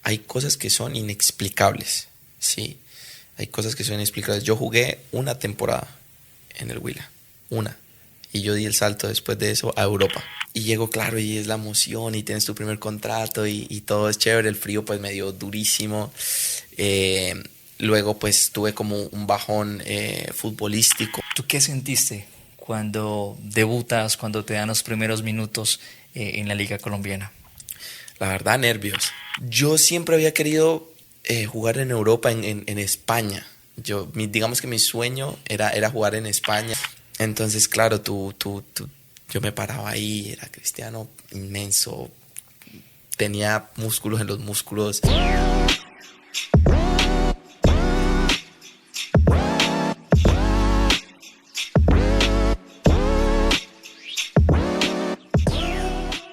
hay cosas que son inexplicables, ¿sí? Hay cosas que son inexplicables. Yo jugué una temporada en el Huila, una. Y yo di el salto después de eso a Europa. Y llego, claro, y es la emoción, y tienes tu primer contrato, y todo es chévere. El frío pues me dio durísimo. Luego pues tuve como un bajón futbolístico. ¿Tú qué sentiste cuando debutas, cuando te dan los primeros minutos en la Liga Colombiana? La verdad, nervios. Yo siempre había querido jugar en Europa, en España. Digamos que mi sueño era jugar en España. Entonces, claro, yo me paraba ahí, era Cristiano inmenso, tenía músculos en los músculos.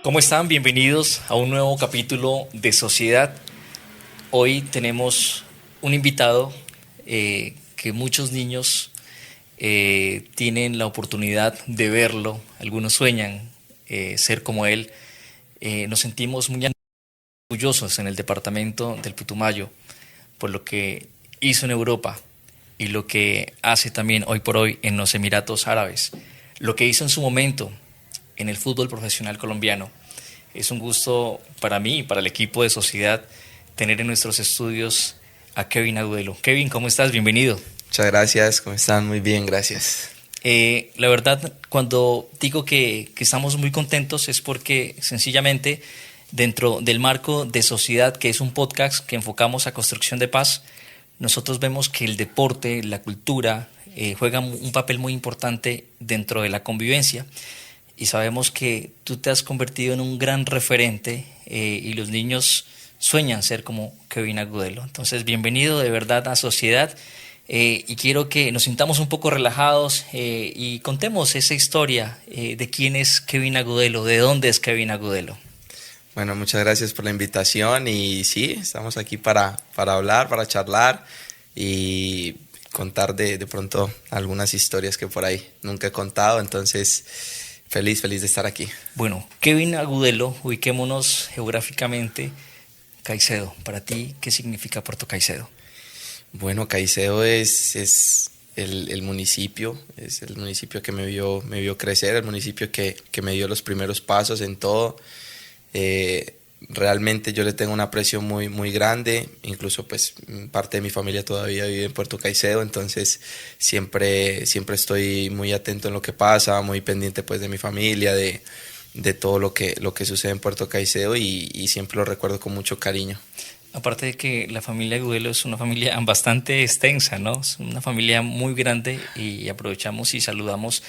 ¿Cómo están? Bienvenidos a un nuevo capítulo de Sociedad. Hoy tenemos un invitado que muchos niños tienen la oportunidad de verlo. Algunos sueñan ser como él. Nos sentimos muy orgullosos en el departamento del Putumayo por lo que hizo en Europa y lo que hace también hoy por hoy en los Emiratos Árabes. Lo que hizo en su momento en el fútbol profesional colombiano. Es un gusto para mí y para el equipo de Sociedad tener en nuestros estudios a Kevin Agudelo. Kevin, ¿cómo estás? Bienvenido. Muchas gracias, ¿cómo están? Muy bien, gracias. La verdad, cuando digo que estamos muy contentos es porque sencillamente dentro del marco de Sociedad, que es un podcast que enfocamos a construcción de paz, nosotros vemos que el deporte, la cultura, juegan un papel muy importante dentro de la convivencia. Y sabemos que tú te has convertido en un gran referente y los niños sueñan ser como Kevin Agudelo. Entonces, bienvenido de verdad a Sociedad y quiero que nos sintamos un poco relajados y contemos esa historia de quién es Kevin Agudelo, de dónde es Kevin Agudelo. Bueno, muchas gracias por la invitación y sí, estamos aquí para hablar, para charlar y contar de pronto algunas historias que por ahí nunca he contado, entonces feliz de estar aquí. Bueno, Kevin Agudelo, ubiquémonos geográficamente. Caicedo, para ti, ¿qué significa Puerto Caicedo? Bueno, Caicedo es el municipio, es el municipio que me vio crecer, el municipio que me dio los primeros pasos en todo. Realmente yo le tengo un aprecio muy grande, incluso pues parte de mi familia todavía vive en Puerto Caicedo, entonces siempre estoy muy atento en lo que pasa, muy pendiente pues de mi familia, de todo lo que sucede en Puerto Caicedo y siempre lo recuerdo con mucho cariño. Aparte de que la familia Agudelo es una familia bastante extensa, ¿no? Es una familia muy grande y aprovechamos y saludamos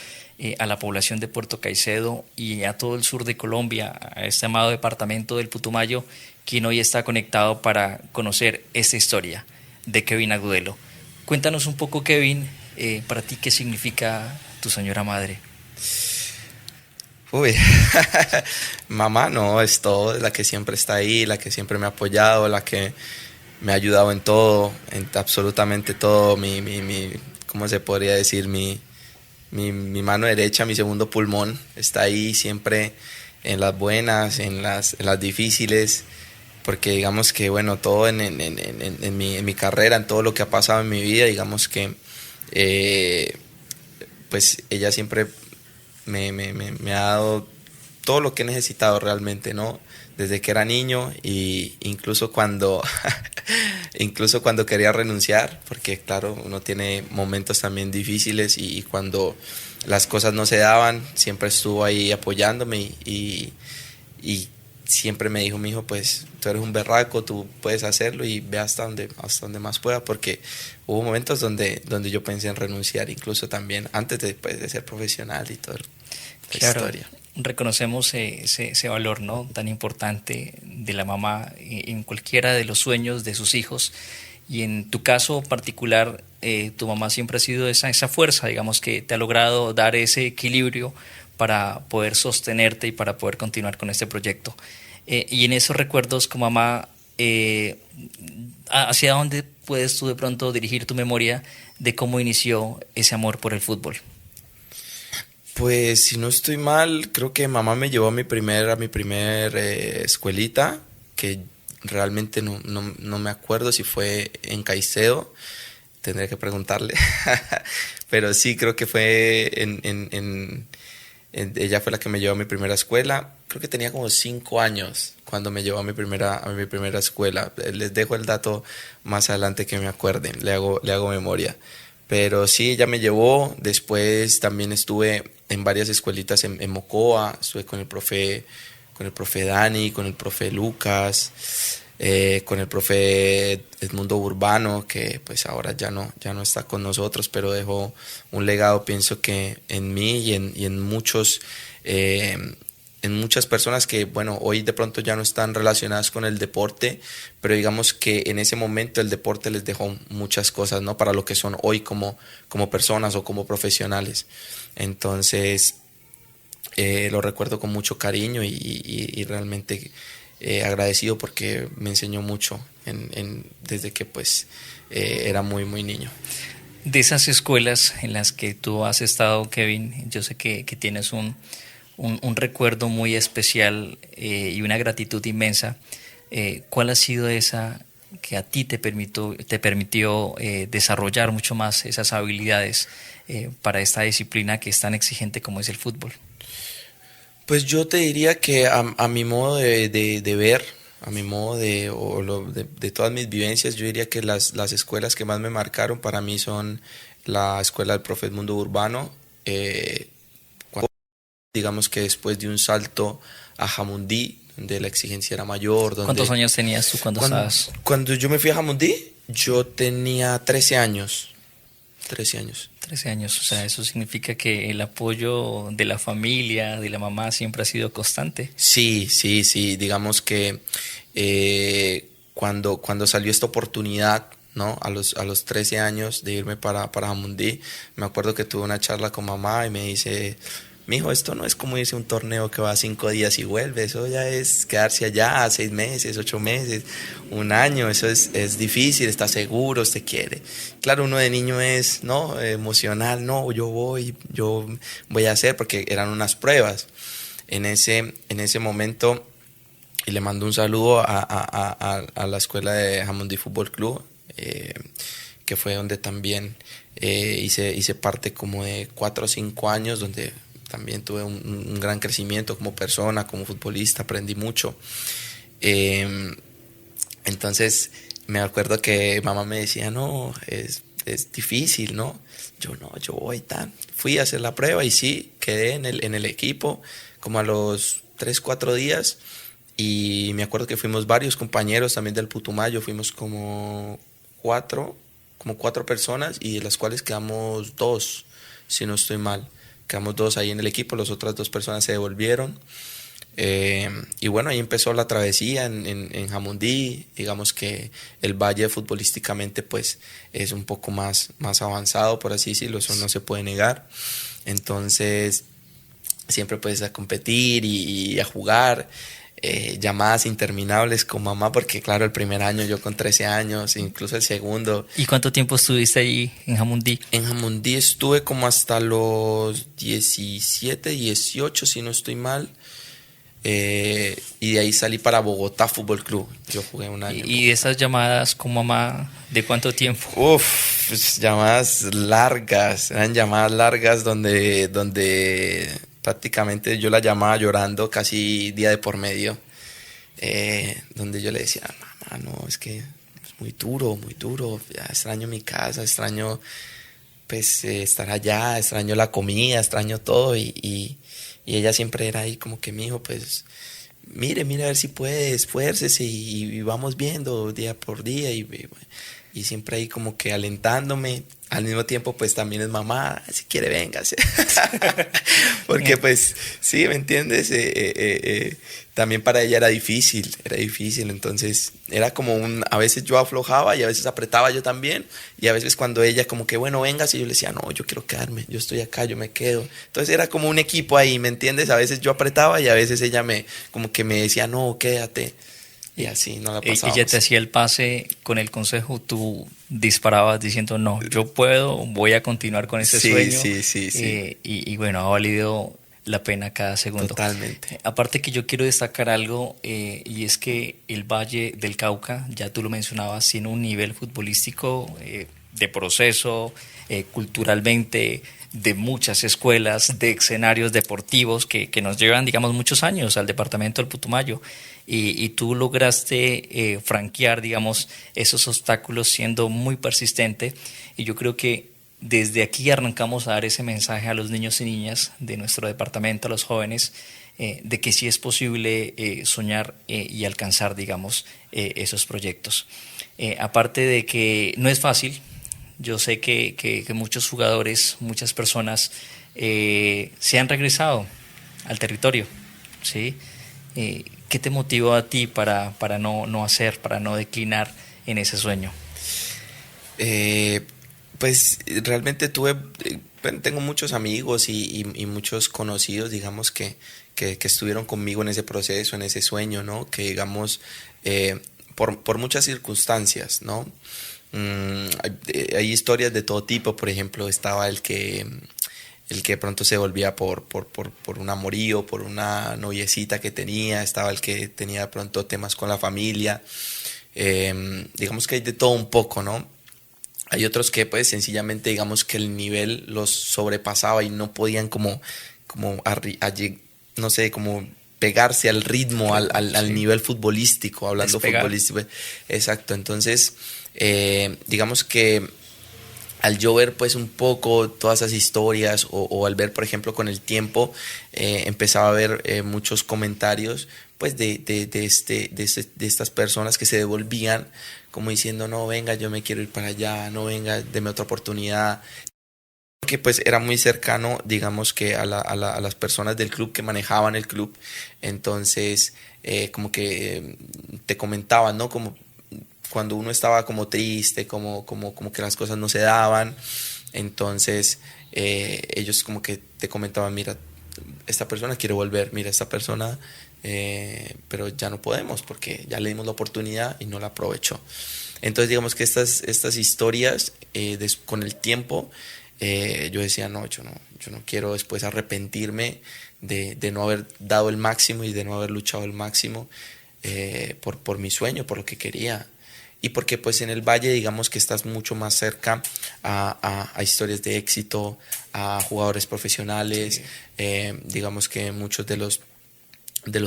a la población de Puerto Caicedo y a todo el sur de Colombia, a este amado departamento del Putumayo, quien hoy está conectado para conocer esta historia de Kevin Agudelo. Cuéntanos un poco, Kevin, para ti, ¿qué significa tu señora madre? Uy, mamá no, es todo, es la que siempre está ahí, la que siempre me ha apoyado, la que me ha ayudado en todo, en absolutamente todo, ¿cómo se podría decir? Mi mano derecha, mi segundo pulmón, está ahí siempre en las buenas, en las difíciles, porque digamos que, bueno, todo en mi carrera, en todo lo que ha pasado en mi vida, digamos que, pues ella siempre me ha dado todo lo que he necesitado realmente, ¿no? Desde que era niño y incluso cuando quería renunciar, porque claro, uno tiene momentos también difíciles y cuando las cosas no se daban, siempre estuvo ahí apoyándome y siempre me dijo, mijo, pues tú eres un berraco, tú puedes hacerlo y ve hasta donde más pueda, porque hubo momentos donde yo pensé en renunciar, incluso también antes de ser profesional y todo. Claro, historia. reconocemos ese valor, ¿no?, tan importante de la mamá en cualquiera de los sueños de sus hijos, y en tu caso particular tu mamá siempre ha sido esa fuerza, digamos, que te ha logrado dar ese equilibrio para poder sostenerte y para poder continuar con este proyecto. Y en esos recuerdos con mamá, ¿hacia dónde puedes tú de pronto dirigir tu memoria de cómo inició ese amor por el fútbol? Pues si no estoy mal, creo que mamá me llevó a mi primer escuelita, que realmente no me acuerdo si fue en Caicedo, tendré que preguntarle, pero sí creo que fue ella fue la que me llevó a mi primera escuela. Creo que tenía como 5 años cuando me llevó a mi primera escuela. Les dejo el dato más adelante que me acuerden, le hago memoria. Pero sí, ella me llevó. Después también estuve en varias escuelitas en Mocoa. Estuve con el profe Dani, con el profe Lucas, con el profe Edmundo Urbano, que pues ahora ya no está con nosotros, pero dejó un legado, pienso que en mí y en muchos, en muchas personas que, bueno, hoy de pronto ya no están relacionadas con el deporte, pero digamos que en ese momento el deporte les dejó muchas cosas, ¿no? Para lo que son hoy como personas o como profesionales. Entonces, lo recuerdo con mucho cariño y realmente agradecido porque me enseñó mucho desde que pues era muy niño. De esas escuelas en las que tú has estado, Kevin, yo sé que tienes un recuerdo muy especial y una gratitud inmensa. ¿Cuál ha sido esa que a ti te permitió desarrollar mucho más esas habilidades para esta disciplina que es tan exigente como es el fútbol? Pues yo te diría que a mi modo de ver, a mi modo de todas mis vivencias, yo diría que las escuelas que más me marcaron para mí son la escuela del profe Edmundo Urbano, digamos que después de un salto a Jamundí, donde la exigencia era mayor. ¿Cuántos años tenías tú cuando estabas? Cuando yo me fui a Jamundí, yo tenía 13 años. 13 años. 13 años, o sea, eso significa que el apoyo de la familia, de la mamá, siempre ha sido constante. Sí, digamos que cuando salió esta oportunidad, ¿no? A los 13 años de irme para Jamundí, me acuerdo que tuve una charla con mamá y me dice: mijo, esto no es como irse a un torneo que va 5 días y vuelve, eso ya es quedarse allá 6 meses, 8 meses, un año, eso es difícil, está seguro, usted quiere. Claro, uno de niño es, ¿no? Emocional, no, yo voy a hacer, porque eran unas pruebas en ese momento. Y le mando un saludo a la escuela de Jamundí Fútbol Club, que fue donde también hice parte como de 4 o 5 años, donde también tuve un gran crecimiento como persona, como futbolista, aprendí mucho. Entonces me acuerdo que mamá me decía: no, es difícil, ¿no? Yo voy tan. Fui a hacer la prueba y sí, quedé en el equipo como a los 3, 4 días. Y me acuerdo que fuimos varios compañeros también del Putumayo, fuimos como cuatro personas, y de las cuales quedamos 2, si no estoy mal. Quedamos 2 ahí en el equipo, las otras 2 personas se devolvieron. Y bueno, ahí empezó la travesía en Jamundí. Digamos que el valle futbolísticamente pues es un poco más avanzado, por así decirlo, eso no se puede negar. Entonces siempre puedes a competir y a jugar. Llamadas interminables con mamá, porque claro, el primer año yo con 13 años, incluso el segundo. ¿Y cuánto tiempo estuviste ahí en Jamundí? En Jamundí estuve como hasta los 17, 18, si no estoy mal. Y de ahí salí para Bogotá Fútbol Club. Yo jugué un año. ¿Y esas llamadas con mamá de cuánto tiempo? Pues llamadas largas, eran llamadas largas donde prácticamente yo la llamaba llorando casi día de por medio, donde yo le decía: mamá, no, es que es muy duro, ya extraño mi casa, extraño pues estar allá, extraño la comida, extraño todo, y ella siempre era ahí como que: mijo, pues mire a ver si puede, esfuércese y vamos viendo día por día, y siempre ahí como que alentándome. Al mismo tiempo pues también es mamá, si quiere véngase. Porque pues sí, ¿me entiendes? También para ella era difícil, entonces era como a veces yo aflojaba y a veces apretaba yo también, y a veces cuando ella como que bueno, véngase, yo le decía: no, yo quiero quedarme, yo estoy acá, yo me quedo. Entonces era como un equipo ahí, ¿me entiendes? A veces yo apretaba y a veces ella como que me decía: no, quédate. Y así no la pasábamos. Ella te hacía el pase con el consejo, tú disparabas diciendo: no, yo puedo, voy a continuar con ese sueño. Sí. Y bueno, ha valido la pena cada segundo. Totalmente. Aparte que yo quiero destacar algo, y es que el Valle del Cauca, ya tú lo mencionabas, tiene un nivel futbolístico de proceso, culturalmente, de muchas escuelas, de escenarios deportivos que nos llevan, digamos, muchos años al departamento del Putumayo. Y tú lograste franquear, digamos, esos obstáculos siendo muy persistente. Y yo creo que desde aquí arrancamos a dar ese mensaje a los niños y niñas de nuestro departamento, a los jóvenes, de que sí es posible soñar y alcanzar, digamos, esos proyectos. Aparte de que no es fácil, yo sé que muchos jugadores, muchas personas se han regresado al territorio, ¿sí? ¿Qué te motivó a ti para para no declinar en ese sueño? Pues realmente tengo muchos amigos y muchos conocidos, digamos, que estuvieron conmigo en ese proceso, en ese sueño, ¿no? Que digamos, por muchas circunstancias, ¿no? Hay historias de todo tipo. Por ejemplo, estaba el que de pronto se volvía por un amorío, por una noviecita que tenía, estaba el que tenía de pronto temas con la familia. Digamos que hay de todo un poco, ¿no? Hay otros que pues sencillamente digamos que el nivel los sobrepasaba y no podían no sé, como pegarse al ritmo, al Sí. nivel futbolístico, hablando Despegar. futbolístico. Exacto, entonces digamos que al yo ver pues un poco todas esas historias o al ver por ejemplo con el tiempo empezaba a ver muchos comentarios pues de estas personas que se devolvían como diciendo no venga yo me quiero ir para allá, no venga deme otra oportunidad, que pues era muy cercano digamos que a las personas del club que manejaban el club. Entonces como que te comentaban, ¿no? Como cuando uno estaba como triste, como que las cosas no se daban. Entonces ellos como que te comentaban, mira, esta persona quiere volver, mira, esta persona, pero ya no podemos porque ya le dimos la oportunidad y no la aprovechó. Entonces digamos que estas historias con el tiempo yo decía, no, yo no quiero después arrepentirme de no haber dado el máximo y de no haber luchado el máximo por mi sueño, por lo que quería. Y porque pues en el Valle digamos que estás mucho más cerca a historias de éxito, a jugadores profesionales. Sí. Digamos que muchos de los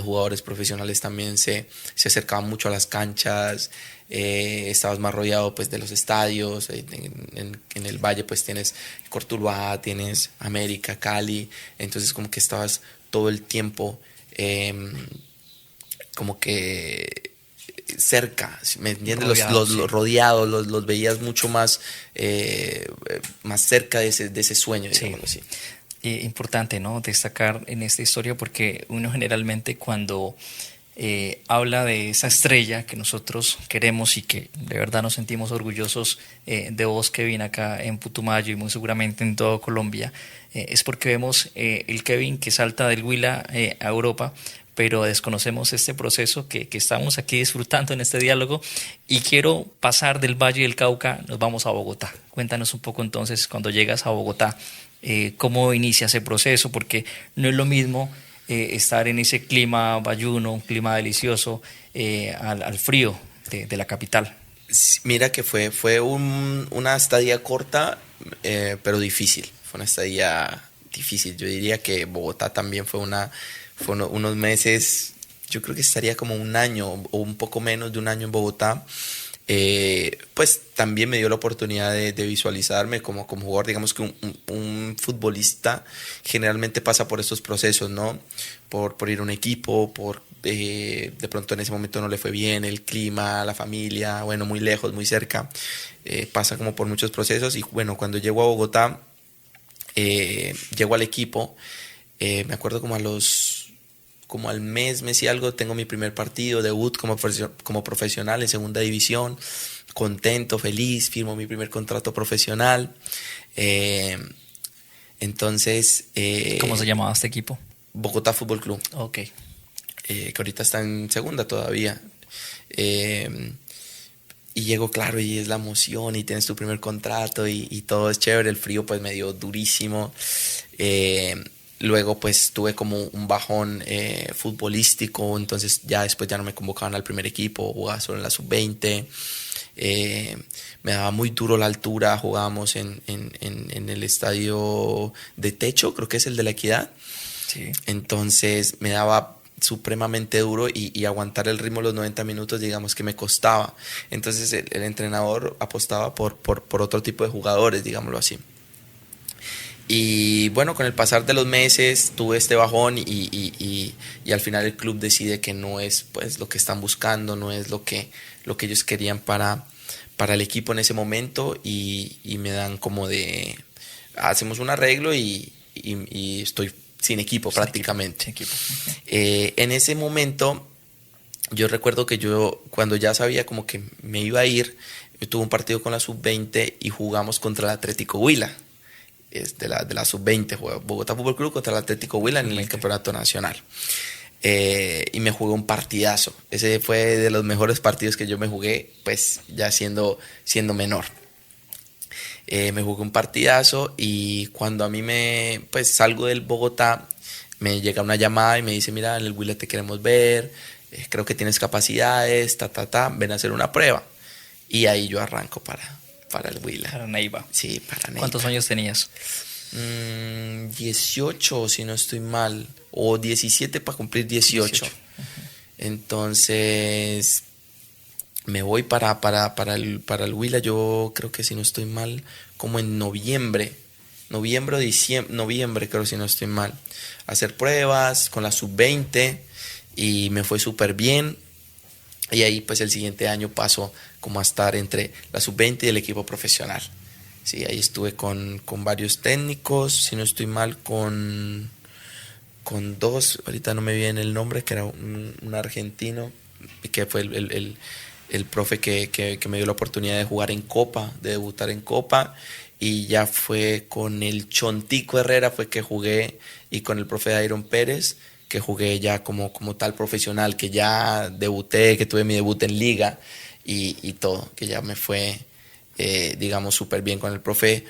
jugadores profesionales también se acercaban mucho a las canchas. Estabas más rodeado pues de los estadios. En el Valle pues tienes Cortuluá, tienes América, Cali. Entonces como que estabas todo el tiempo como que cerca, ¿me entiendes? Rodeado, sí. Los rodeados, los veías mucho más, más cerca de ese sueño, Sí. digámoslo así. Importante, ¿no? Destacar en esta historia porque uno generalmente cuando habla de esa estrella que nosotros queremos y que de verdad nos sentimos orgullosos de vos, Kevin, acá en Putumayo y muy seguramente en toda Colombia, es porque vemos el Kevin que salta del Huila a Europa, pero desconocemos este proceso que estamos aquí disfrutando en este diálogo. Y quiero pasar del Valle del Cauca, nos vamos a Bogotá. Cuéntanos un poco entonces, cuando llegas a Bogotá, cómo inicia ese proceso, porque no es lo mismo estar en ese clima bayuno, un clima delicioso, al frío de la capital. Mira que fue una estadía corta, pero difícil. Fue una estadía difícil. Yo diría que Bogotá también fue unos meses, yo creo que estaría como un año o un poco menos de un año en Bogotá. Pues también me dio la oportunidad de visualizarme como jugador. Digamos que un futbolista generalmente pasa por estos procesos, ¿no? Por ir a un equipo, de pronto en ese momento no le fue bien, el clima, la familia, bueno, muy lejos, muy cerca. Pasa como por muchos procesos y bueno, cuando llego a Bogotá, llego al equipo, me acuerdo como al mes y algo, tengo mi primer partido, debut como profesional en segunda división, contento, feliz, firmo mi primer contrato profesional. Entonces... ¿Cómo se llamaba este equipo? Bogotá Fútbol Club, Ok. que ahorita está en segunda todavía. Y llego, claro, y es la emoción, y tienes tu primer contrato, y todo es chévere. El frío pues me dio durísimo. Luego pues tuve como un bajón futbolístico, entonces ya después ya no me convocaban al primer equipo, jugaba solo en la sub-20. Me daba muy duro la altura, jugábamos en el estadio de techo, creo que es el de la Equidad. Sí. Entonces me daba supremamente duro y aguantar el ritmo los 90 minutos, digamos que me costaba. Entonces el entrenador apostaba por otro tipo de jugadores, digámoslo así. Y bueno, con el pasar de los meses tuve este bajón y al final el club decide que no es pues lo que están buscando, no es lo que ellos querían para el equipo en ese momento y me dan como de, hacemos un arreglo y estoy sin equipo prácticamente. Sin equipo. En ese momento yo recuerdo que yo cuando ya sabía como que me iba a ir, yo tuve un partido con la sub-20 y jugamos contra el Atlético Huila. Es de la sub-20, juega Bogotá Fútbol Club contra el Atlético Huila en el campeonato nacional. Y me jugué un partidazo. Ese fue de los mejores partidos que yo me jugué, pues ya siendo menor. Me jugué un partidazo y cuando a mí pues salgo del Bogotá, me llega una llamada y me dice, mira, en el Huila te queremos ver, creo que tienes capacidades, ven a hacer una prueba. Y ahí yo arranco para el Huila. Para Neiva. Sí, para Neiva. ¿Cuántos años tenías? 18, si no estoy mal, o 17 para cumplir 18. Entonces me voy para el Huila, yo creo que si no estoy mal, como en noviembre o noviembre creo si no estoy mal, a hacer pruebas con la sub-20 y me fue súper bien. Y ahí pues el siguiente año paso como a estar entre la sub-20 y el equipo profesional. Sí, ahí estuve con varios técnicos, si no estoy mal, con dos, ahorita no me viene el nombre, que era un argentino, que fue el profe que me dio la oportunidad de jugar en Copa, de debutar en Copa, y ya fue con el Chontico Herrera fue que jugué, y con el profe Dairon Pérez, que jugué ya como tal profesional, que ya debuté, que tuve mi debut en liga y todo, que ya me fue, digamos, súper bien con el profe.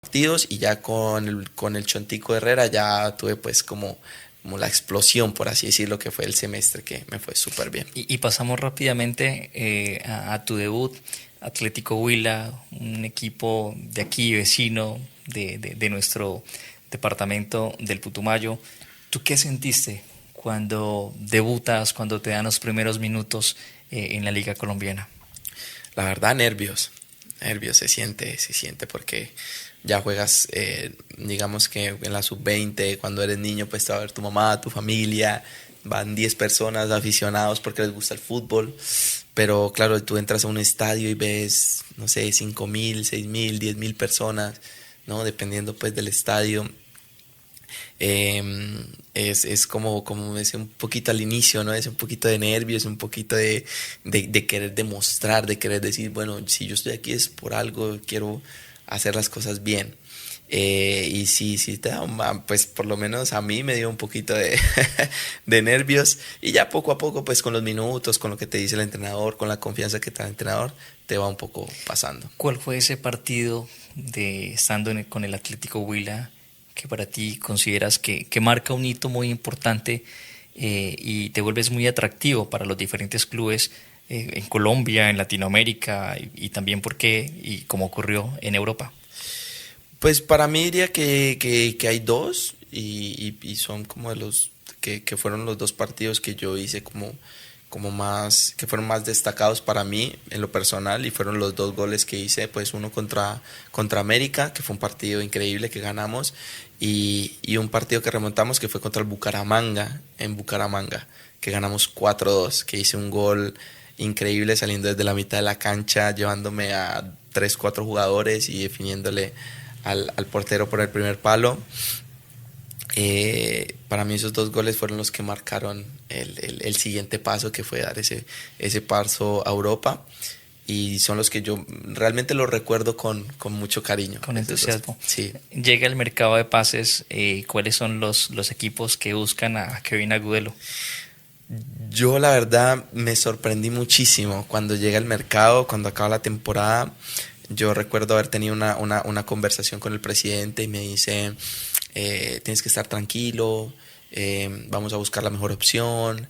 Partidos y ya con el Chontico Herrera ya tuve pues como la explosión, por así decirlo, que fue el semestre que me fue súper bien. Y pasamos rápidamente a tu debut, Atlético Huila, un equipo de aquí, vecino de nuestro departamento del Putumayo. ¿Tú qué sentiste cuando debutas, cuando te dan los primeros minutos en la Liga Colombiana? La verdad, nervios, se siente porque ya juegas, digamos que en la sub-20, cuando eres niño, pues te va a ver tu mamá, tu familia, van 10 personas aficionados porque les gusta el fútbol, pero claro, tú entras a un estadio y ves, no sé, 5.000, 6.000, 10.000 personas, ¿no? Dependiendo pues del estadio. Es como es un poquito al inicio, ¿no? Es un poquito de nervios, un poquito de querer demostrar, de querer decir, bueno, si yo estoy aquí es por algo, quiero hacer las cosas bien. Y sí te da, pues por lo menos a mí me dio un poquito de, de nervios y ya poco a poco, pues con los minutos, con lo que te dice el entrenador, con la confianza que te da el entrenador, te va un poco pasando. ¿Cuál fue ese partido estando con el Atlético Huila que para ti consideras que marca un hito muy importante y te vuelves muy atractivo para los diferentes clubes en Colombia, en Latinoamérica y también por qué y cómo ocurrió en Europa? Pues para mí diría que hay dos y son como de los que fueron los dos partidos que yo hice como más, que fueron más destacados para mí en lo personal y fueron los dos goles que hice, pues uno contra América, que fue un partido increíble que ganamos y un partido que remontamos que fue contra el Bucaramanga, en Bucaramanga, que ganamos 4-2, que hice un gol increíble saliendo desde la mitad de la cancha, llevándome a 3-4 jugadores y definiéndole al portero por el primer palo. Para mí esos dos goles fueron los que marcaron el siguiente paso, que fue dar ese paso a Europa, y son los que yo realmente los recuerdo con mucho cariño. Con entusiasmo. Sí. Llega el mercado de pases, ¿cuáles son los equipos que buscan a Kevin Agudelo? Yo la verdad me sorprendí muchísimo cuando llega el mercado, cuando acaba la temporada. Yo recuerdo haber tenido una conversación con el presidente y me dice, tienes que estar tranquilo, vamos a buscar la mejor opción,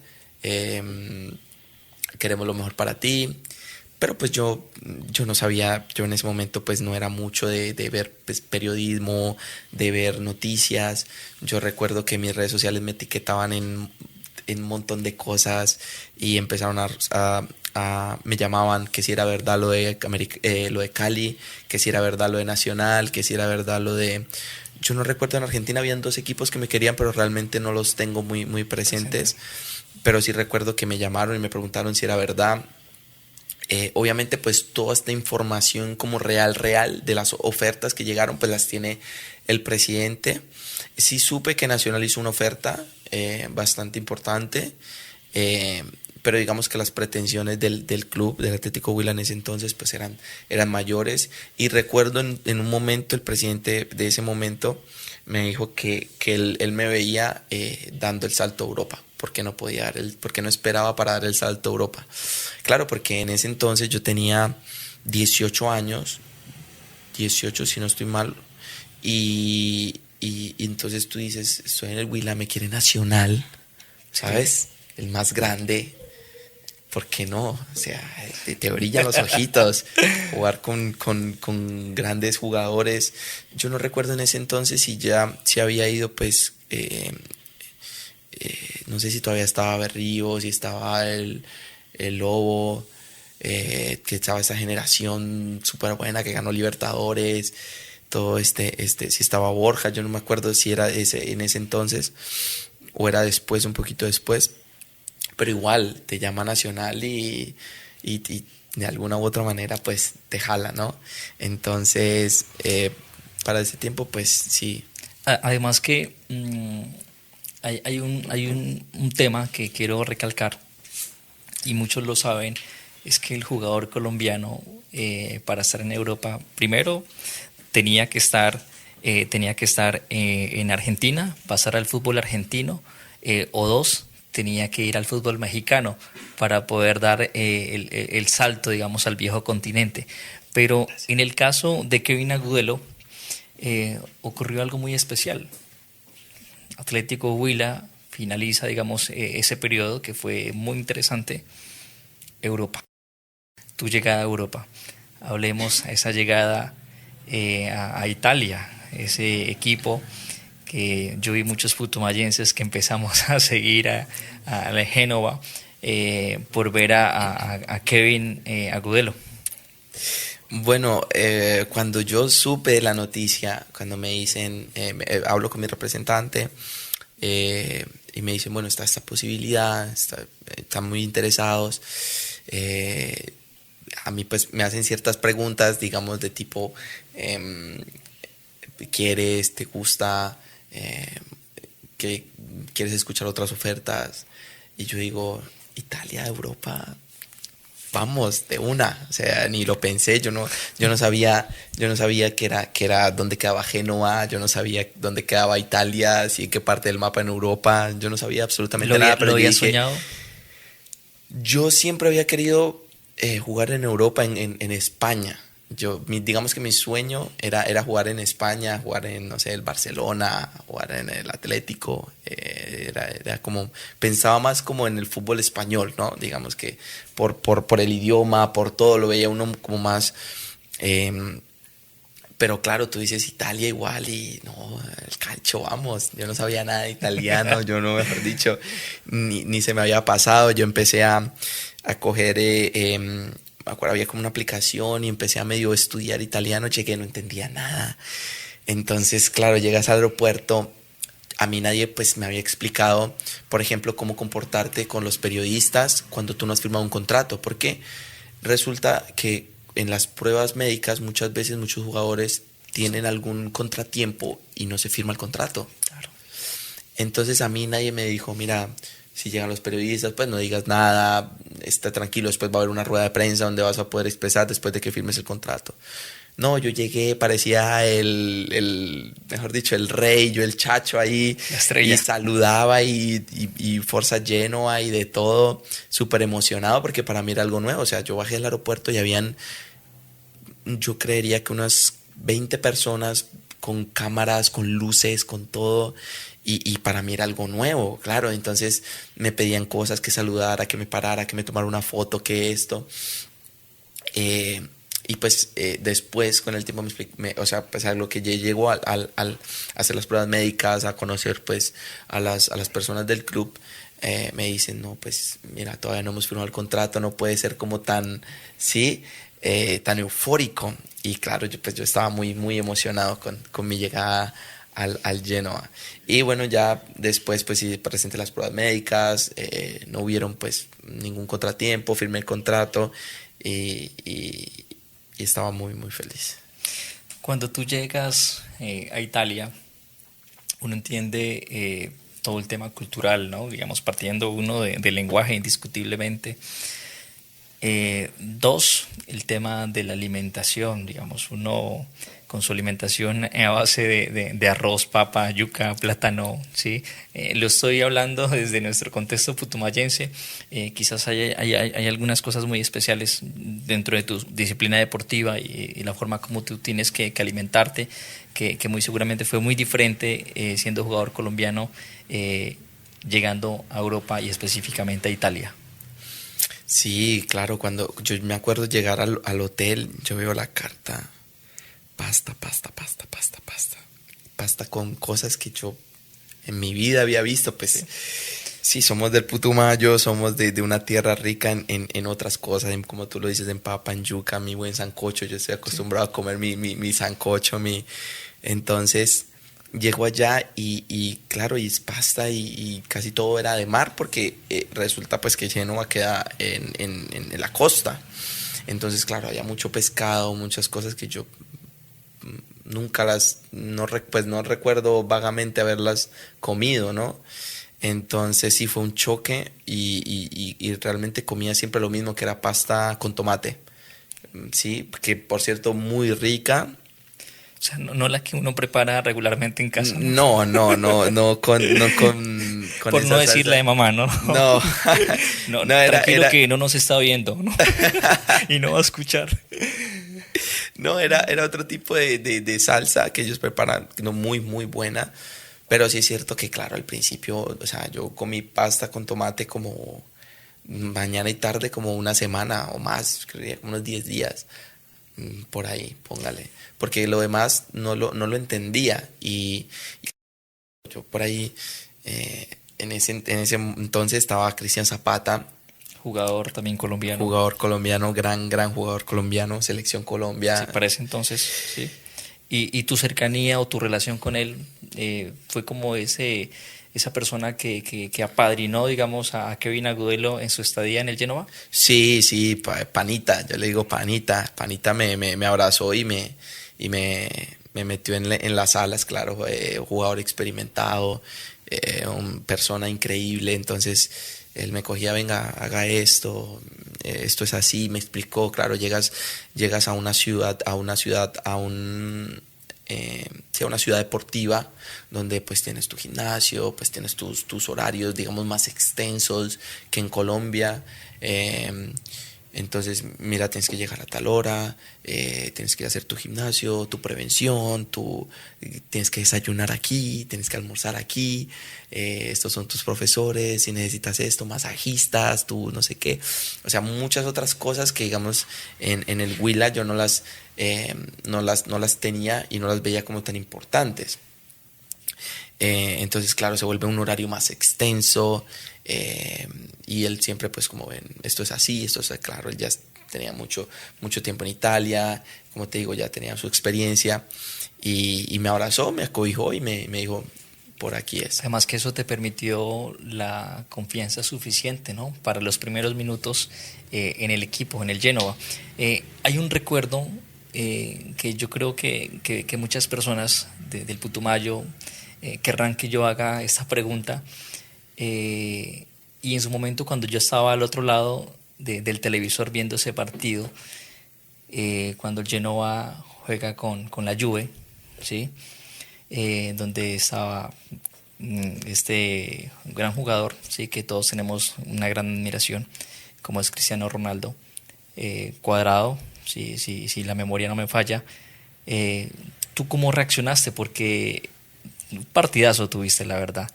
queremos lo mejor para ti. Pero pues yo no sabía, yo en ese momento pues no era mucho de ver pues, periodismo, de ver noticias. Yo recuerdo que mis redes sociales me etiquetaban en un montón de cosas y empezaron me llamaban que si era verdad lo de Cali, que si era verdad lo de Nacional, que si era verdad lo de... Yo no recuerdo, en Argentina habían 2 equipos que me querían, pero realmente no los tengo muy presentes. Pero sí recuerdo que me llamaron y me preguntaron si era verdad. Obviamente pues toda esta información como real de las ofertas que llegaron pues las tiene el presidente. Sí supe que Nacional hizo una oferta bastante importante, pero digamos que las pretensiones del club, del Atlético Huila en ese entonces pues eran mayores. Y recuerdo en un momento el presidente de ese momento me dijo que él me veía dando el salto a Europa, porque no podía porque no esperaba para dar el salto a Europa. Claro, porque en ese entonces yo tenía 18 años, 18 si no estoy mal, y entonces tú dices, estoy en el Huila, me quiere Nacional, ¿sabes? El más grande. ¿Por qué no? O sea, te brillan los ojitos. Jugar con grandes jugadores. Yo no recuerdo en ese entonces si había ido, pues, no sé si todavía estaba Berrío, si estaba el Lobo, que estaba esa generación súper buena que ganó Libertadores, todo si estaba Borja, yo no me acuerdo si era en ese entonces o era después, un poquito después. Pero igual te llama Nacional y de alguna u otra manera pues te jala, ¿no? Entonces, para ese tiempo pues sí. Además que hay un tema que quiero recalcar, y muchos lo saben, es que el jugador colombiano para estar en Europa, primero tenía que estar en Argentina, pasar al fútbol argentino, o dos, tenía que ir al fútbol mexicano para poder dar el salto, digamos, al viejo continente. Pero en el caso de Kevin Agudelo, ocurrió algo muy especial. Atlético Huila finaliza, digamos, ese periodo que fue muy interesante. Europa. Tu llegada a Europa. Hablemos a esa llegada a Italia, ese equipo que yo vi muchos putumayenses que empezamos a seguir a la Génova por ver a Kevin Agudelo. Bueno, cuando yo supe de la noticia, cuando me dicen, hablo con mi representante y me dicen, bueno, está esta posibilidad, están muy interesados. A mí pues me hacen ciertas preguntas, digamos, de tipo, ¿quieres, te gusta, que quieres escuchar otras ofertas? Y yo digo, Italia, Europa, vamos, de una. O sea, ni lo pensé, yo no sabía que era dónde quedaba Génova, yo no sabía dónde quedaba Italia, si en qué parte del mapa en Europa, yo no sabía absolutamente nada. Pero ¿Lo había soñado? Yo siempre había querido jugar en Europa, en España. Digamos que mi sueño era jugar en España, jugar en, no sé, el Barcelona, jugar en el Atlético. Era como, pensaba más como en el fútbol español, ¿no? Digamos que por el idioma, por todo, lo veía uno como más. Pero claro, tú dices Italia igual y no, el calcio, vamos. Yo no sabía nada de italiano, yo no, mejor dicho, ni se me había pasado. Yo empecé a coger, me acuerdo, había como una aplicación y empecé a medio estudiar italiano, chequé, no entendía nada. Entonces, claro, llegas al aeropuerto, a mí nadie pues me había explicado, por ejemplo, cómo comportarte con los periodistas cuando tú no has firmado un contrato, porque resulta que en las pruebas médicas muchas veces muchos jugadores tienen algún contratiempo y no se firma el contrato. Claro. Entonces a mí nadie me dijo, mira, si llegan los periodistas, pues no digas nada, está tranquilo, después va a haber una rueda de prensa donde vas a poder expresar después de que firmes el contrato. No, yo llegué, parecía mejor dicho, el rey, yo el chacho ahí, la estrella. Y saludaba y Forza Genoa y de todo, súper emocionado porque para mí era algo nuevo. O sea, yo bajé al aeropuerto y habían, yo creería que unas 20 personas con cámaras, con luces, con todo. Y para mí era algo nuevo, claro. Entonces me pedían cosas, que saludara, que me parara, que me tomara una foto, que esto. Y pues después con el tiempo o sea, pues a lo que ya llegó al hacer las pruebas médicas, a conocer pues a las personas del club, me dicen, no, pues mira, todavía no hemos firmado el contrato, no puede ser como tan, sí, tan eufórico. Y claro, yo estaba muy, muy emocionado con mi llegada al Genoa. Y bueno, ya después pues sí presenté las pruebas médicas, no hubieron pues ningún contratiempo, firmé el contrato y estaba muy, muy feliz. Cuando tú llegas a Italia, uno entiende todo el tema cultural, ¿no? Digamos, partiendo uno del lenguaje indiscutiblemente. Dos, el tema de la alimentación, digamos, uno con su alimentación a base de arroz, papa, yuca, plátano, ¿sí? Lo estoy hablando desde nuestro contexto putumayense. Quizás hay algunas cosas muy especiales dentro de tu disciplina deportiva y la forma como tú tienes que alimentarte, que muy seguramente fue muy diferente siendo jugador colombiano, llegando a Europa y específicamente a Italia. Sí, claro, cuando yo me acuerdo llegar al hotel, yo veo la carta, pasta, pasta, pasta, pasta, pasta, pasta con cosas que yo en mi vida había visto, pues sí, somos del Putumayo, somos de una tierra rica en otras cosas, como tú lo dices, en papa, en yuca, mi buen sancocho, yo estoy acostumbrado a comer mi sancocho, entonces llego allá y claro, y es pasta y casi todo era de mar porque resulta pues que Génova queda en la costa. Entonces, claro, había mucho pescado, muchas cosas que yo nunca pues no recuerdo vagamente haberlas comido, ¿no? Entonces sí fue un choque y realmente comía siempre lo mismo, que era pasta con tomate. Sí, que por cierto muy rica. O sea, no la que uno prepara regularmente en casa, ¿no? No con Por no esa decir la salsa. de mamá, ¿no? No, No, no tranquilo que no nos está viendo, ¿no? Y no va a escuchar. no, era otro tipo de salsa que ellos preparan, no muy, muy buena. Pero sí es cierto que, claro, al principio, o sea, yo comí pasta con tomate como mañana y tarde, como una semana o más, creía, como unos 10 días, por ahí, póngale. Porque lo demás no lo entendía. Y yo por ahí, en ese entonces estaba Cristian Zapata, Jugador también colombiano. jugador colombiano, gran jugador colombiano, selección Sí, Colombia. para ese entonces, sí. Y tu cercanía o tu relación con él fue como esa persona que apadrinó, digamos, a Kevin Agudelo en su estadía en el Genoa. Sí, sí, panita, yo le digo panita. Panita me abrazó y me metió en las alas, claro, jugador experimentado, una persona increíble. Entonces él me cogía, venga, haga esto, esto es así, me explicó, claro, llegas sí, a una ciudad deportiva donde pues tienes tu gimnasio, pues tienes tus horarios, digamos, más extensos que en Colombia. Entonces, mira, tienes que llegar a tal hora, tienes que hacer tu gimnasio, tu prevención, tienes que desayunar aquí, tienes que almorzar aquí, estos son tus profesores, si necesitas esto, masajistas, tú no sé qué. O sea, muchas otras cosas que, digamos, en el Huila yo no las tenía y no las veía como tan importantes. Entonces, claro, se vuelve un horario más extenso, y él siempre, pues, como ven, esto es así, esto es claro, él ya tenía mucho tiempo en Italia, como te digo, ya tenía su experiencia y me abrazó, me acobijó y me dijo, por aquí es. Además que eso te permitió la confianza suficiente, ¿no? Para los primeros minutos en el equipo, en el Génova. Hay un recuerdo que yo creo que muchas personas del Putumayo querrán que yo haga esta pregunta. Y en su momento, cuando yo estaba al otro lado del televisor viendo ese partido, cuando el Genoa juega con la Juve, ¿sí? Donde estaba este gran jugador, ¿sí? Que todos tenemos una gran admiración, como es Cristiano Ronaldo, Cuadrado, si la memoria no me falla. ¿tú cómo reaccionaste? Porque un partidazo tuviste, la verdad.